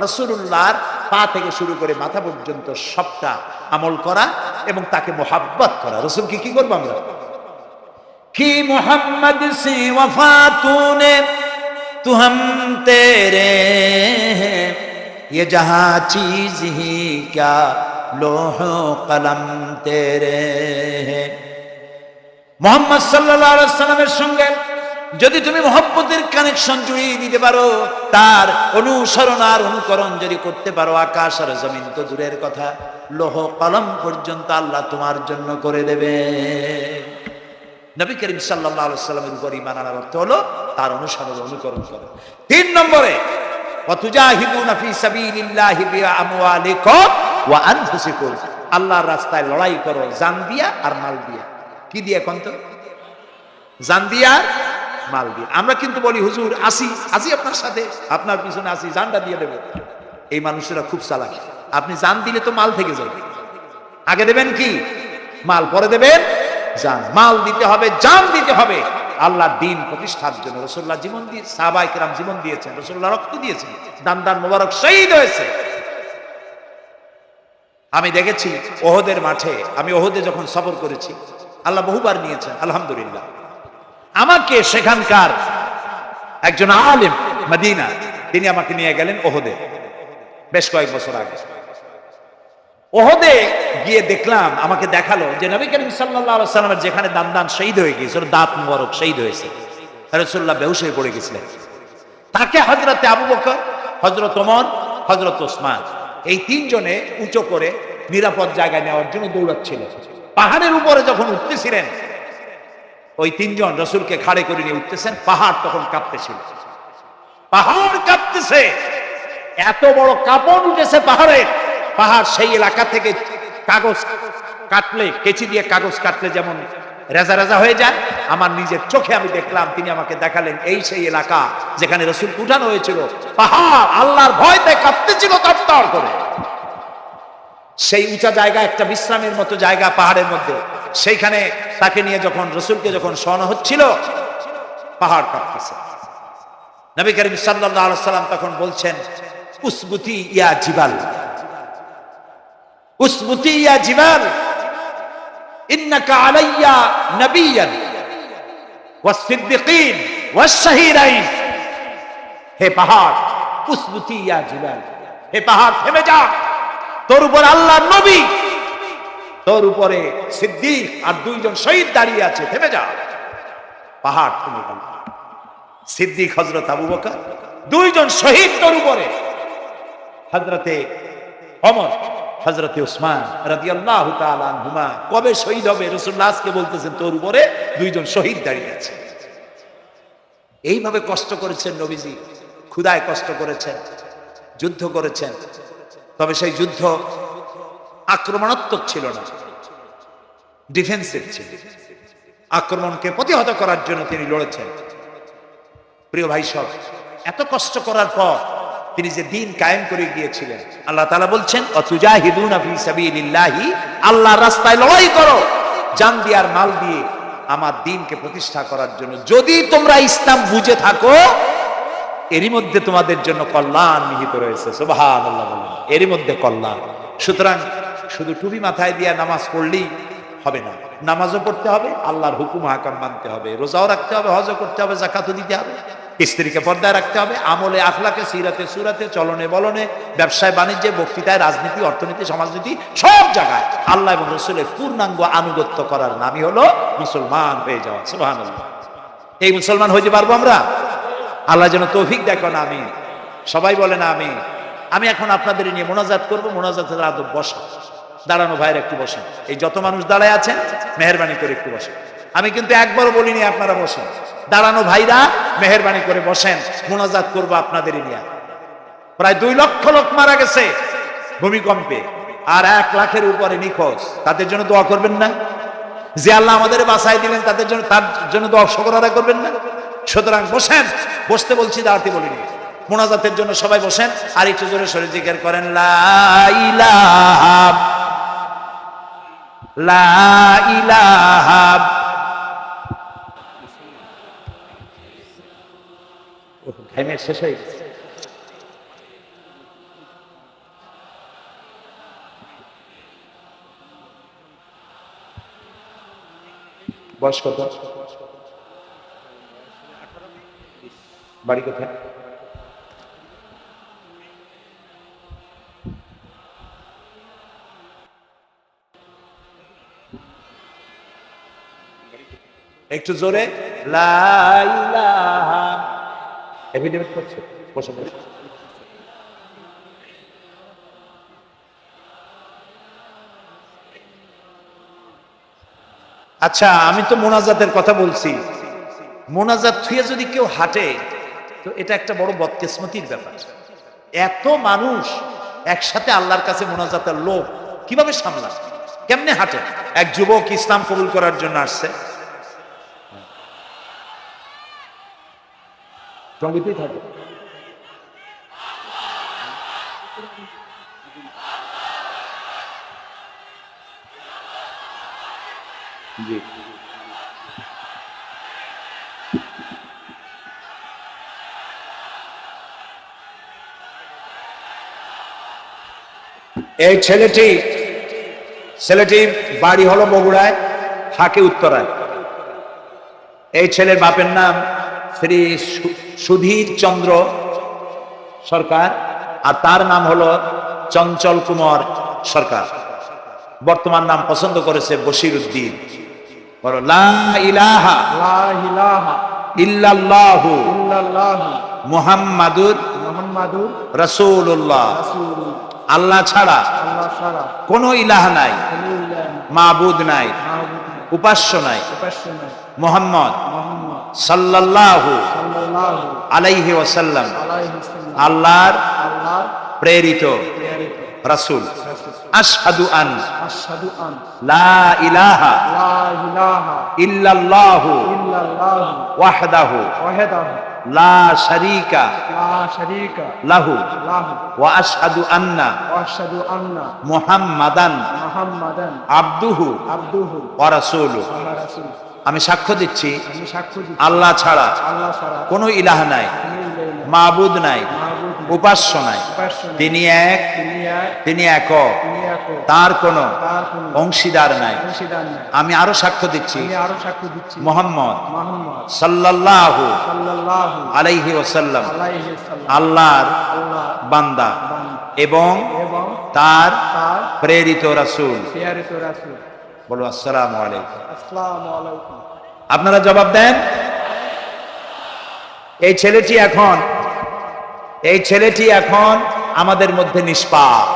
রাসূলুল্লাহর পা থেকে শুরু করে মাথা পর্যন্ত সবটা আমল করা এবং তাকে মোহাব্বত করা। রসুলকে কি করবো আমরা? কি মোহাম্মদ সে ওয়াফা তূনে তু হাম তেরে ये जहां चीज ही क्या लोह कलम तेरे। মুহাম্মদ সাল্লাল্লাহু আলাইহি ওয়াসাল্লামের সঙ্গে যদি তুমি মহব্বতের কানেকশন জুড়িয়ে দিতে পারো, তার অনুসরণ আর অনুকরণ যদি করতে পারো, আকাশ আর জমিন তো দূরের কথা, লোহ কলম পর্যন্ত আল্লাহ তোমার জন্য করে দেবে। নবী করিম সাল্লাল্লাহু আলাইহি ওয়াসাল্লামের উপর ঈমান আনার অর্থ হলো তার অনুসরণ অনুকরণ করো। 3 নম্বরে ওয়াতুজাহিদুনা ফি সাবিলিল্লাহি বিআমওয়ালিকুম ওয়া আনফুসিকুম। আল্লাহর রাস্তায় লড়াই করো জান দিয়া আর মাল দিয়া। কি দিয়ে কোন তো? জান দিয়া আর মাল দিয়ে। আমরা কিন্তু বলি হুজুর আসি আপনার সাথে, আপনার পিছনে আসি, জানটা দিয়ে দেব। এই মানুষেরা খুব চালাক। আপনি জান দিলে তো মাল থেকে যাবে, আগে দেবেন কি মাল, পরে দেবেন জান। মাল দিতে হবে, জান দিতে হবে আল্লাহর দ্বীন প্রতিষ্ঠার জন্য। রাসূলুল্লাহ জীবন দিয়ে, সাহাবায়ে কেরাম জীবন দিয়েছেন, রাসূলুল্লাহ রক্ত দিয়েছেন, দান মোবারক শহীদ হয়েছে। আমি দেখেছি ওহদের মাঠে, আমি ওহদে যখন সফর করেছি, আল্লাহ বহুবার নিয়েছেন আলহামদুলিল্লাহ। আমাকে সেখানকার একজন আলেম মদিনা, তিনি আমাকে নিয়ে গেলেন ওহদে বেশ কয়েক বছর আগে। ওহদে গিয়ে দেখলাম, আমাকে দেখালো যে নবী করিম সাল্লাল্লাহু আলাইহি ওয়াসাল্লামের যেখানে দান শহীদ হয়ে গিয়েছিল, দাঁত মুবারক শহীদ হয়েছে, রাসূলুল্লাহ বেহুশ হয়ে পড়ে গেছিলেন। তাকে হযরতে আবু বকর, হযরত ওমর, হযরত ওসমান এই তিনজনে উঁচু করে নিরাপদ জায়গায় নেওয়ার জন্য দৌড়াচ্ছিল। পাহাড়ের উপরে যখন উঠতেছিলেন, ওই তিনজন রাসূলকে খাড়ে করে নিয়ে উঠতেছেন, পাহাড় তখন কাঁপতেছিল, পাহাড় কাঁপতেছে, এত বড় কাঁপন উঠেছে পাহাড়ের। পাহাড় সেই এলাকা থেকে কাগজ কাটলে, কেচি দিয়ে কাগজ কাটলে যেমন রেজা রেজা হয়ে যায়, আমার নিজের চোখে আমি দেখলাম। তিনি আমাকে দেখালেন এই সেই এলাকা যেখানে রাসূল উঠানো হয়েছিল। পাহাড় আল্লাহর ভয়তে কাঁপতেছিল তরতর করে। সেই উঁচা জায়গা, একটা বিশ্রামের মতো জায়গা পাহাড়ের মধ্যে, সেইখানে তাকে নিয়ে যখন রাসূলকে যখন শোয়ানো হচ্ছিল, পাহাড় কাঁপতেছে। নবী করিম সাল্লাল্লাহু আলাইহি ওয়াসাল্লাম তখন বলছেন, উসবুতি ইয়া জিবাল, উসবুতি ইয়া জিবাল, ইন্নাকা আলাইয়া নবিয়্যান ওয়াস সিদ্দিকিন ওয়াস শাহীদাইন। হে পাহাড়, উসবুতি ইয়া জিবাল, হে পাহাড় থেমে যা, তোর উপর আল্লাহর নবী, তোর উপরে সিদ্দিক আর দুইজন শহীদ দাঁড়িয়ে আছে, থেমে যা। পাহাড় থেমে গেল। সিদ্দিক হযরত আবু বকর, দুইজন শহীদ তোর উপরে, হযরতে ওমর, হযরতে ওসমান রাদিয়াল্লাহু তাআলা আনহুমা। কবে শহীদ হবে রাসূলুল্লাহ আজকে বলতেছেন, তোর উপরে দুইজন শহীদ দাঁড়িয়ে আছে। এইভাবে কষ্ট করেছেন নবীজি, ক্ষুধায় কষ্ট করেছেন, যুদ্ধ করেছেন। তবে সেই যুদ্ধ আক্রমণাত্মক ছিল না, ডিফেন্সিভ ছিল। আক্রমণকে প্রতিহত করার জন্য তিনি লড়েছেন। প্রিয় ভাই সব, এত কষ্ট করার পর তিনি যে দ্বীন কায়েম করে গিয়েছিলেন, আল্লাহ তাআলা বলছেন, অতুজাহিদুনা ফি সাবিলিল্লাহি, আল্লাহর রাস্তায় লড়াই করো জান দিয়ে আর মাল দিয়ে আমার দ্বীনকে প্রতিষ্ঠা করার জন্য। যদি তোমরা ইসলাম বুঝে থাকো, এরই মধ্যে তোমাদের জন্য কল্যাণ নিহিত রয়েছে। সুবহানাল্লাহ বলেন, এরই মধ্যে কল্যাণ। সুতরাং শুধু টুপি মাথায় দিয়ে নামাজ পড়লেই হবে না, নামাজও পড়তে হবে, আল্লাহর হুকুম হাকাম মানতে হবে, রোজাও রাখতে হবে, হজও করতে হবে, যাকাতও দিতে হবে, স্ত্রীকে পর্দায় রাখতে হবে, আমলে আখলাকে, সিরাতে সুরাতে, চলনে বলনে, ব্যবসায় বাণিজ্যে, বক্তৃতায়, রাজনীতি, অর্থনীতি, সমাজনীতি, সব জায়গায় আল্লাহ এবং রাসূলের পূর্ণাঙ্গ আনুগত্য করার নামই হলো মুসলমান হয়ে যাওয়া। সুবহানাল্লাহ। এই মুসলমান হইতে পারবো আমরা? আল্লাহ যেন তৌফিক দেখেন, আমিন। সবাই বলেন আমিন। আমি এখন আপনাদের নিয়ে মোনাজাত করবো। মোনাজাতের আদব বসা, দাঁড়ানো ভাইয়ের একটু বসেন। এই যত মানুষ দাঁড়ায় আছেন, মেহেরবানি করে একটু বসেন। আমি কিন্তু একবারও বলিনি আপনারা বসেন। দাঁড়ানো ভাইরা মেহেরবানি করে বসেন, মোনাজাত করবো আপনাদেরই নিয়ে। প্রায় 2 লক্ষ লোক মারা গেছে ভূমিকম্পে, আর 1 লাখের উপরে নিখোঁজ। তাদের জন্য দোয়া করবেন না? যে আল্লাহ আমাদের বাঁচাই দিলেন, তাদের জন্য, তার জন্য দোয়া শুকর আদায় করবেন না? সুতরাং বসেন, বসতে বলছি, দাঁড়াতে বলিনি। মোনাজাতের জন্য সবাই বসেন, আর একটু জোরে সরে জিকির করেন, লা ইলাহা, লা ইলাহা। ঘামের শেষ হয়ে গেছে। বয়স কত? বাড়ি কোথায়? একটু জোরে, লা ইলাহা। এভিডেন্স করছে, বসে বসে। আচ্ছা, আমি তো মোনাজাতের কথা বলছি। মোনাজাত থুয়ে যদি কেউ হাঁটে, তো এটা একটা বড় বদকিসমতির ব্যাপার। এত মানুষ একসাথে আল্লাহর কাছে মোনাজাতের লোক কিভাবে সামলায়, কেমনে হাঁটে? এক যুবক ইসলাম কবুল করার জন্য আসছে, সঙ্গীতেই থাকে। জি। এই ছেলেটি বাড়ি হলো বগুড়ায়, থাকে উত্তরায়। এই ছেলের বাপের নাম শ্রী সুধীর চন্দ্র সরকার, আর তার নাম হলো চঞ্চল কুমার সরকার। বর্তমান নাম পছন্দ করেছে বশির উদ্দিন। বলো লা ইলাহা ইল্লাল্লাহু মুহাম্মাদুর রাসূলুল্লাহ। আল্লাহ ছাড়া কোন ইলাহ নাই, মাবুদ নাই, উপাস্য নাই। মুহাম্মদ সাল্লাল্লাহু আলাইহি ওয়াসাল্লাম আল্লাহর প্রেরিত রাসূল। আশহাদু আন লা ইলাহা ইল্লাল্লাহু ওয়াহদাহু লা শারীকা লাহু ওয়া আশহাদু আন্না মুহাম্মাদান আবদুহু ওয়া রাসূলুহু। আমি সাক্ষ্য দিচ্ছি আল্লাহ ছাড়া কোনো ইলাহ নাই, মাবুদ নাই, উপাস্য নাই। তিনি এক, তিনি একক, তার কোনো অংশীদার নাই। আমি আরো সাক্ষ্য দিচ্ছি মুহাম্মদ সাল্লাল্লাহু আলাইহি ওয়াসাল্লাম আল্লাহর বান্দা এবং তার প্রেরিত রাসূল। বলো আসসালামু আলাইকুম। আপনারা জবাব দেন। এই ছেলেটি এখন আমাদের মধ্যে নিষ্পাপ।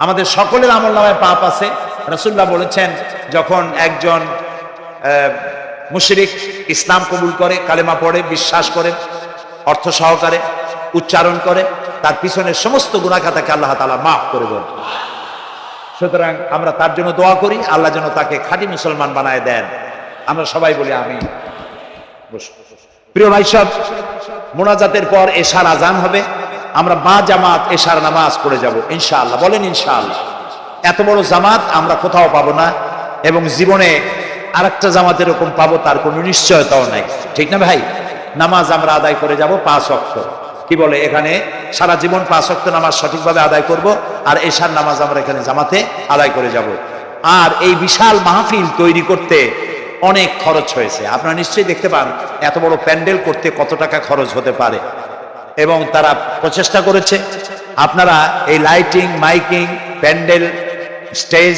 আমাদের সকলের আমলনামায় পাপ আছে। রাসূলুল্লাহ বলেছেন, যখন একজন মুশরিক ইসলাম কবুল করে, কালেমা পড়ে, বিশ্বাস করে, অর্থ সহকারে উচ্চারণ করে, তার পিছনের সমস্ত গুনাহ খাতাকে আল্লাহ তাআলা মাফ করে দেন। সুতরাং আমরা তার জন্য দোয়া করি, আল্লাহ যেন তাকে খাঁটি মুসলমান বানায় দেন। আমরা সবাই বলি আমিন। প্রিয় ভাই সব, মোনাজাতের পর এশার আজান হবে। আমরা বা জামাত এশার নামাজ পড়ে যাব ইনশাআল্লাহ। বলেন ইনশাআল্লাহ। এত বড় জামাত আমরা কোথাও পাবো না, এবং জীবনে আরেকটা জামাত এরকম পাবো তার কোনো নিশ্চয়তাও নাই। ঠিক না ভাই? নামাজ আমরা আদায় করে যাব 5 ওয়াক্ত। কি বলে, এখানে সারা জীবন 5 ওয়াক্ত নামাজ সঠিকভাবে আদায় করব, আর এশার নামাজ আমরা এখানে জামাতে আদায় করে যাব। আর এই বিশাল মাহফিল তৈরি করতে অনেক খরচ হয়েছে। আপনারা নিশ্চয়ই দেখতে পান এত বড় প্যান্ডেল করতে কত টাকা খরচ হতে পারে, এবং তারা প্রচেষ্টা করেছে। আপনারা এই লাইটিং, মাইকিং, প্যান্ডেল, স্টেজ,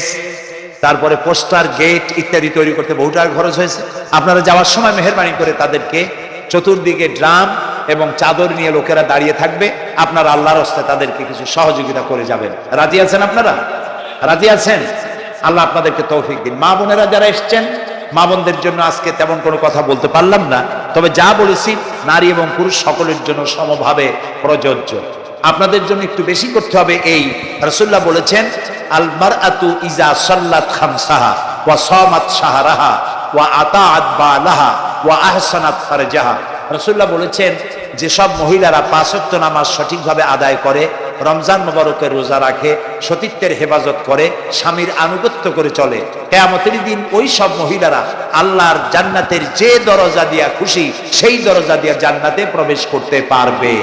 তারপরে পোস্টার, গেট ইত্যাদি তৈরি করতে বহু টাকা খরচ হয়েছে। আপনারা যাওয়ার সময় মেহেরবানি করে তাদেরকে চতুর্দিকে ড্রাম এবং চাদর নিয়ে লোকেরা দাঁড়িয়ে থাকবে। আপনারা আল্লাহর হস্তে তাদেরকে কিছু সহযোগিতা করে যাবেন। রাজি আছেন? আপনারা রাজি আছেন? আল্লাহ আপনাদেরকে তৌফিক দিন। মা বোনেরা যারা এসছেন, মা বোনদের জন্য আজকে তেমন কোনো কথা বলতে পারলাম না, তবে যা বলেছি নারী এবং পুরুষ সকলের জন্য সমভাবে প্রযোজ্য। আপনাদের জন্য একটু বেশি করতে হবে। এই রাসূলুল্লাহ বলেছেন, আল মারআতু ইজা সাল্লাত খামসাহা ওয়া সামাত শাহরাহা ওয়া আতাআত বালাহা ওয়া আহসানাত ফারজাহা। রাসূলুল্লাহ বলেছেন, যে সব মহিলারা 5 ওয়াক্ত নামাজ সঠিকভাবে আদায় করে, রমজান মুবারকের রোজা রাখে, সতীত্বের হেফাজত করে, স্বামীর আনুগত্য করে চলে, কিয়ামতের দিন ওই সব মহিলারা আল্লাহর জান্নাতের যে দরজা দিয়া খুশি সেই দরজা দিয়া জান্নাতে প্রবেশ করতে পারবে।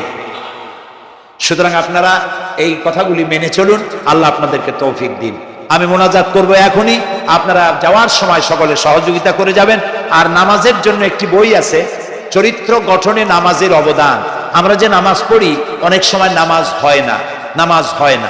সুতরাং আপনারা এই কথাগুলি মেনে চলুন। আল্লাহ আপনাদেরকে তৌফিক দিন। আমি মোনাজাত করব এখনই। আপনারা যাওয়ার সময় সকলে সহযোগিতা করে যাবেন। আর নামাজের জন্য একটি বই আছে, চরিত্র গঠনে নামাজের অবদান। আমরা যে নামাজ পড়ি অনেক সময় নামাজ হয় না।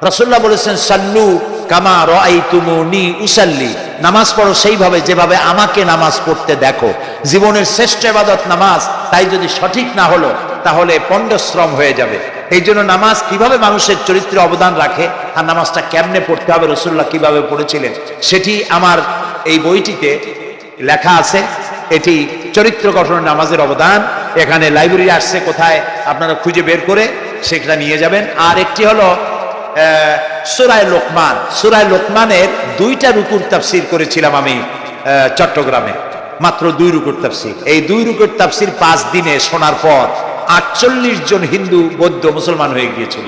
রাসূলুল্লাহ বলেছেন, সাল্লু কামা রাআইতুমুনি উসাল্লি। নামাজ পড়ো সেইভাবে যেভাবে আমাকে নামাজ পড়তে দেখো। জীবনের শ্রেষ্ঠ ইবাদত নামাজ, তাই যদি সঠিক না হলো তাহলে পণ্ডশ্রম হয়ে যাবে। এই জন্য নামাজ কিভাবে মানুষের চরিত্রে অবদান রাখে, আর নামাজটা কেমনে পড়তে হবে, রাসূলুল্লাহ কিভাবে পড়েছিলেন, সেটি আমার এই বইটিতে লেখা আছে। এটি চরিত্র গঠনের নামাজের অবদান। এখানে লাইব্রেরি আসছে, কোথায় আপনারা খুঁজে বের করে সেটা নিয়ে যাবেন। আর একটি হলো সূরা লোকমান। সূরা লোকমানের 2টা রুকুর তাফসীর করেছিলাম আমি চট্টগ্রামে, মাত্র 2 রুকুর তাফসীর। এই 2 রুকুর তাফসীর 5 দিনে শোনার পর 48 জন হিন্দু, বৌদ্ধ, মুসলমান হয়ে গিয়েছিল।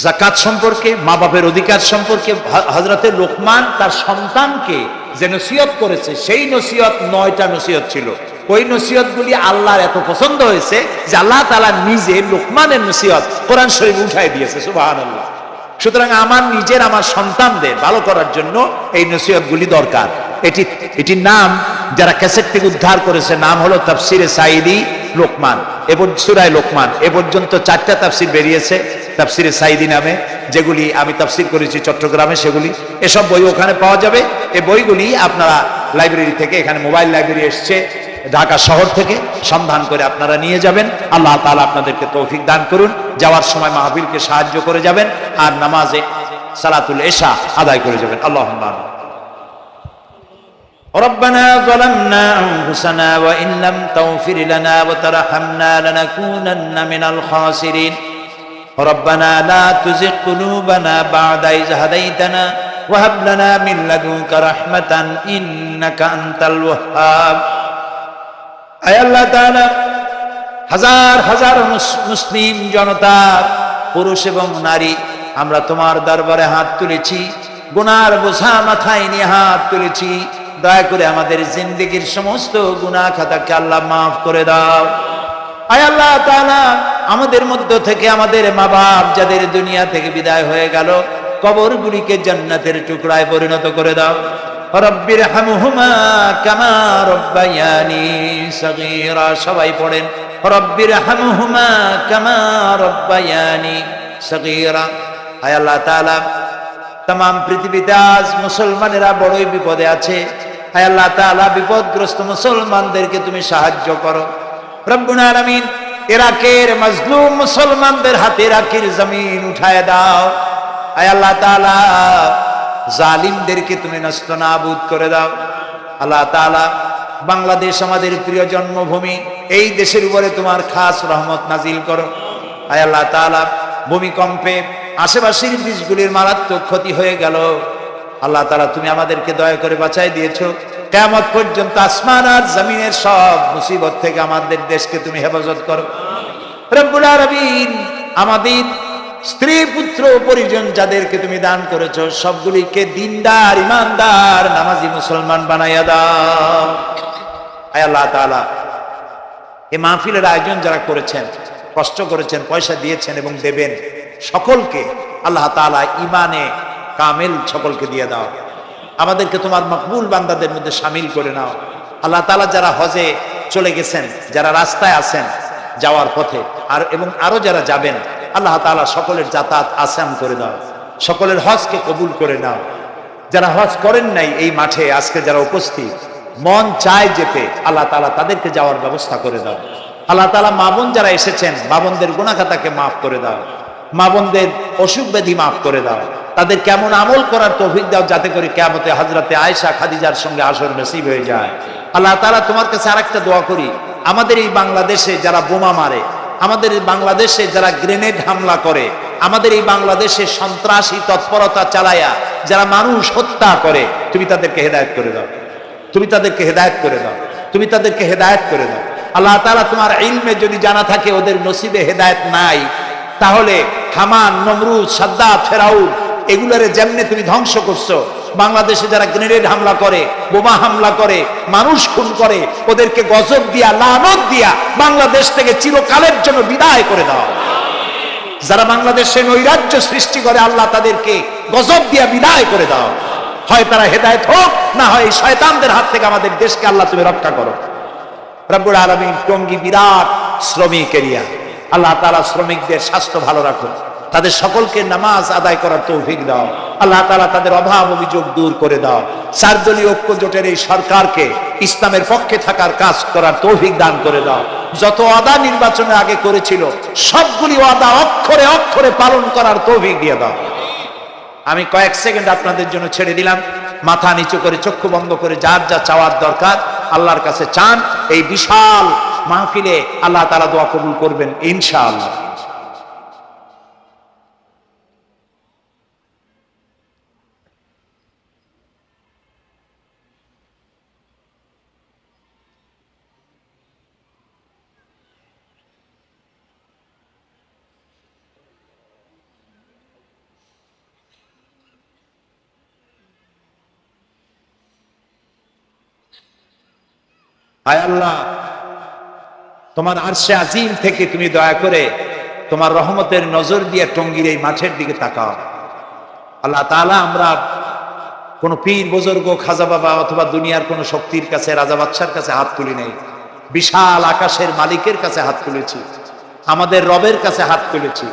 যাকাত সম্পর্কে, মা বাপের অধিকার সম্পর্কে হযরতে লোকমান তার সন্তানকে যে নসিহত করেছে, সেই নসিহত 9টা নসিহত ছিল। ওই নসিহতগুলি আল্লাহর এত পছন্দ হয়েছে যে আল্লাহ তাআলা নিজে লোকমানের নসিহত কোরআন শরীফে উঠায় দিয়েছে। সুবহানাল্লাহ। সুতরাং আমার নিজের, আমার সন্তানদের ভালো করার জন্য এই নসিহতগুলি দরকার। এটির নাম যারা ক্যাসেট থেকে উদ্ধার করেছে নাম হলো তাফসিরে সাঈদী লোকমান, এবং সূরা লোকমান। এ পর্যন্ত 4টা তাফসির বেরিয়েছে তাফসিরে সাঈদী নামে, যেগুলি আমি তাফসির করেছি চট্টগ্রামে, সেগুলি এসব বই ওখানে পাওয়া যাবে। এই বইগুলি আপনারা লাইব্রেরি থেকে, এখানে মোবাইল লাইব্রেরি এসছে ঢাকা শহর থেকে, সন্ধান করে আপনারা নিয়ে যাবেন। আল্লাহ তাআলা আপনাদেরকে তৌফিক দান করুন। যাওয়ার সময় মাহফিলকে সাহায্য করে যাবেন, আর নামাজে সালাতুল ইশা আদায় করে যাবেন। আল্লাহুম্মা আমিন। ربنا ظلمنا أنفسنا وإن لم تغفر لنا وترحمنا لنكونن من الخاسرين ربنا لا تزغ قلوبنا بعد إذ هديتنا وهب لنا من لدنك رحمة إنك أنت الوهاب আয় আল্লাহ তাআলা, হাজার হাজার মুসলিম জনতা, পুরুষ এবং নারী, আমরা তোমার দরবারে হাত তুলেছি, গুনার বোঝা মাথায় নিয়ে হাত তুলেছি। দয়া করে আমাদের জিন্দেগীর সমস্ত গুনাহ খাতাকে আল্লাহ মাফ করে দাও। আয় আল্লাহ তাআলা, আমাদের মধ্য থেকে আমাদের মা বাপ যাদের দুনিয়া থেকে বিদায় হয়ে গেল, কবরগুলিকে জান্নাতের টুকরায় পরিণত করে দাও। রব্বির হামহুমা কামা রব্বায়ানি সগীরা। সবাই পড়েন রব্বির হামহুমা কামা রব্বায়ানি সগীরা। আয় আল্লাহ তাআলা, तमाम পৃথিবীতে আজ মুসলমানেরা বড়ই বিপদে আছে। আয় আল্লাহ তাআলা, বিপদগ্রস্ত মুসলমানদেরকে তুমি সাহায্য করো রব্বুল আলামিন। ইরাকের মাজলুম মুসলমানদের হাতে ইরাকের জমিন উঠায় দাও। আয় আল্লাহ তাআলা, জালিমদেরকে তুমি নস্তনাবুদ করে দাও। আল্লাহ তাআলা, বাংলাদেশ আমাদের প্রিয় জন্মভূমি, এই দেশের উপরে তোমার খাস রহমত নাজিল করো। আয় আল্লাহ তাআলা, ভূমিকম্পে আশেপাশের দেশগুলির মারাত্মক ক্ষতি হয়ে গেল। আল্লাহ তাআলা, তুমি আমাদেরকে দয়া করে বাঁচাই দিয়েছো। কিয়ামত পর্যন্ত আসমান আর জমিনের সব মুসিবত থেকে আমাদের দেশকে তুমি হেফাজত করো রব্বুল আলামিন। আমাদের স্ত্রী পুত্র পরিজন যাদেরকে তুমি দান করেছো, সবগুলিকে দিনদার, ইমানদার, নামাজি মুসলমান বানাইয়া দাও। আয় আল্লাহ তাআলা, এই মাহফিলের আয়োজন যারা করেছেন, কষ্ট করেছেন, পয়সা দিয়েছেন এবং দেবেন, সকলকে আল্লাহ তাআলা ঈমানে কামেল সকলকে দিয়ে দাও। আমাদেরকে তোমার মকবুল বান্দাদের মধ্যে শামিল করে নাও। আল্লাহ তাআলা, যারা হজে চলে গেছেন, যারা রাস্তায় আছেন যাওয়ার পথে, এবং আরো যারা যাবেন, আল্লাহ তাআলা সকলের যাতায়াত আসান করে দাও, সকলের হজকে কবুল করে নাও। যারা হজ করেন নাই, এই মাঠে আজকে যারা উপস্থিত, মন চায় যেতে, আল্লাহ তাআলা তাদেরকে যাওয়ার ব্যবস্থা করে দাও। আল্লাহ তাআলা, মা বোন যারা এসেছেন, মা বোনদের গুনাহ খাতাকে মাফ করে দাও, মা বোনদের অসুখ ব্যাধি মাফ করে দাও, তাদের কেমন আমল করার তৌফিক দাও, যাতে করে কিয়ামতে হযরতে আয়েশা খাদিজার সঙ্গে আসর নসিব হয়ে যায়। আল্লাহ তাআলা, তোমার কাছে আরেকটা দোয়া করি, আমাদের এই বাংলাদেশে যারা বোমা মারে, আমাদের এই বাংলাদেশে যারা গ্রেনেড হামলা করে, আমাদের এই বাংলাদেশে সন্ত্রাসী তৎপরতা চালায়া যারা মানুষ হত্যা করে, তুমি তাদেরকে হেদায়েত করে দাও, তুমি তাদেরকে হেদায়েত করে দাও, তুমি তাদেরকে হেদায়েত করে দাও। আল্লাহ তাআলা, তোমার ইলমে যদি জানা থাকে ওদের নসিবে হেদায়েত নাই, তাহলে হামান, নমরুদ, সাদ্দাত, ফেরাউন এগুলারে যেমনে তুমি ধ্বংস করছো, বাংলাদেশে যারা গ্রেনেড হামলা করে, বোমা হামলা করে, মানুষ খুন করে, ওদেরকে গজব দিয়া, লানত দিয়া বাংলাদেশ থেকে চিরকালের জন্য বিদায় করে দাও। যারা বাংলাদেশে নৈরাজ্য সৃষ্টি করে, আল্লাহ তাদেরকে গজব দিয়া বিদায় করে দাও। হয় তারা হেদায়েত হোক, না হয় শয়তানদের হাত থেকে আমাদের দেশকে আল্লাহ তুমি রক্ষা করো রব্বুল আলামিন। টঙ্গী বিরাট শ্রমিক এরিয়া, আল্লাহ তাআলা শ্রমিকদের স্বাস্থ্য ভালো রাখো, তাদের সকলকে নামাজ আদায় করার তৌফিক দাও। আল্লাহ তাআলা, তাদের অভাব অভিযোগ দূর করে দাও। চারদলীয় ঐক্য জোটের এই সরকারকে ইসলামের পক্ষে থাকার কাজ করার তৌফিক দান করে দাও। যত ওয়াদা নির্বাচনের আগে করেছিল, সবগুলি ওয়াদা অক্ষরে অক্ষরে পালন করার তৌফিক দিয়ে দাও। আমি কয়েক সেকেন্ড আপনাদের জন্য ছেড়ে দিলাম। মাথা নিচু করে, চক্ষু বন্ধ করে, যার যা চাওয়ার দরকার আল্লাহর কাছে চান। এই বিশাল মাহফিলে আল্লাহ তাআলা দোয়া কবুল করবেন ইনশাআল্লাহ। হায় আল্লাহ, তোমার আরশে আজিম থেকে তুমি দয়া করে তোমার রহমতের নজর দিয়ে টঙ্গীর এই মাঠের দিকে তাকাও। আল্লাহ তাআলা, আমরা কোন পীর বুজুর্গ, খাজা বাবা অথবা দুনিয়ার কোন শক্তির কাছে, রাজা বাদশার কাছে হাত তুলি নাই, বিশাল আকাশের মালিকের কাছে হাত তুলেছি, আমাদের রবের কাছে হাত তুলেছি।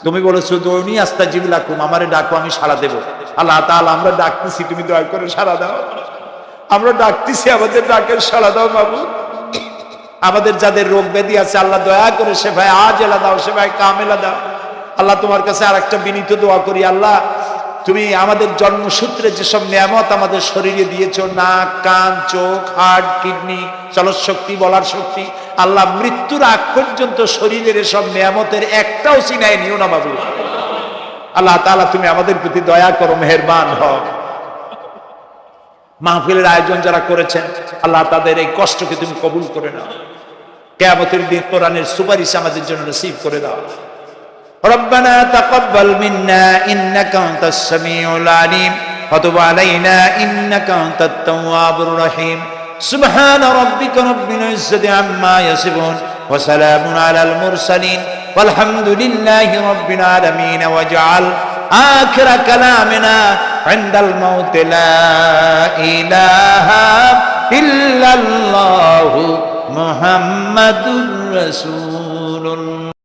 তুমি বলেছো দৌনি আস্তাজিব লাকুম, আমারে ডাকো আমি সাড়া দেব। আল্লাহ তাআলা, আমরা ডাকতেছি, তুমি দয়া করে সাড়া দাও। আমরা ডাকতেছি, আমাদের ডাকের সাড়া দাও মাবুদ। আমাদের যাদের রোগ ব্যাধি আছে আল্লাহ দয়া করে শেফায়ে আজেলা দাও, শেফায়ে কামেলা দাও। আল্লাহ তোমার কাছে আর একটা বিনীত দোয়া করি, আল্লাহ তুমি আমাদের জন্মসূত্রে যেসব নিয়ামত আমাদের শরীরে দিয়েছো, নাক, কান, চোখ, হার্ট, কিডনি, চলৎ শক্তি, বলার শক্তি, আল্লাহ মৃত্যুর আগ পর্যন্ত শরীরের এসব নিয়ামতের একটাও চিনায় নিও না বাবু। আল্লাহ তাআলা, তুমি আমাদের প্রতি দয়া করো, মেহেরবান হও। মাহফিলের আয়োজন যারা করেছেন আল্লাহ তাদের এই কষ্টকে তুমি কবুল করে নাও। কিয়ামতের দিন কোরআনের সুপারিশ আমাদের জন্য নসিব করে দাও। ربنا تقبل منا إنك أنت السميع العليم وتب علينا إنك أنت التواب الرحيم سبحان ربك رب العزة عما يصفون وسلام على المرسلين والحمد لله رب العالمين واجعل آخر كلامنا عند الموت لا إله إلا الله محمد رسول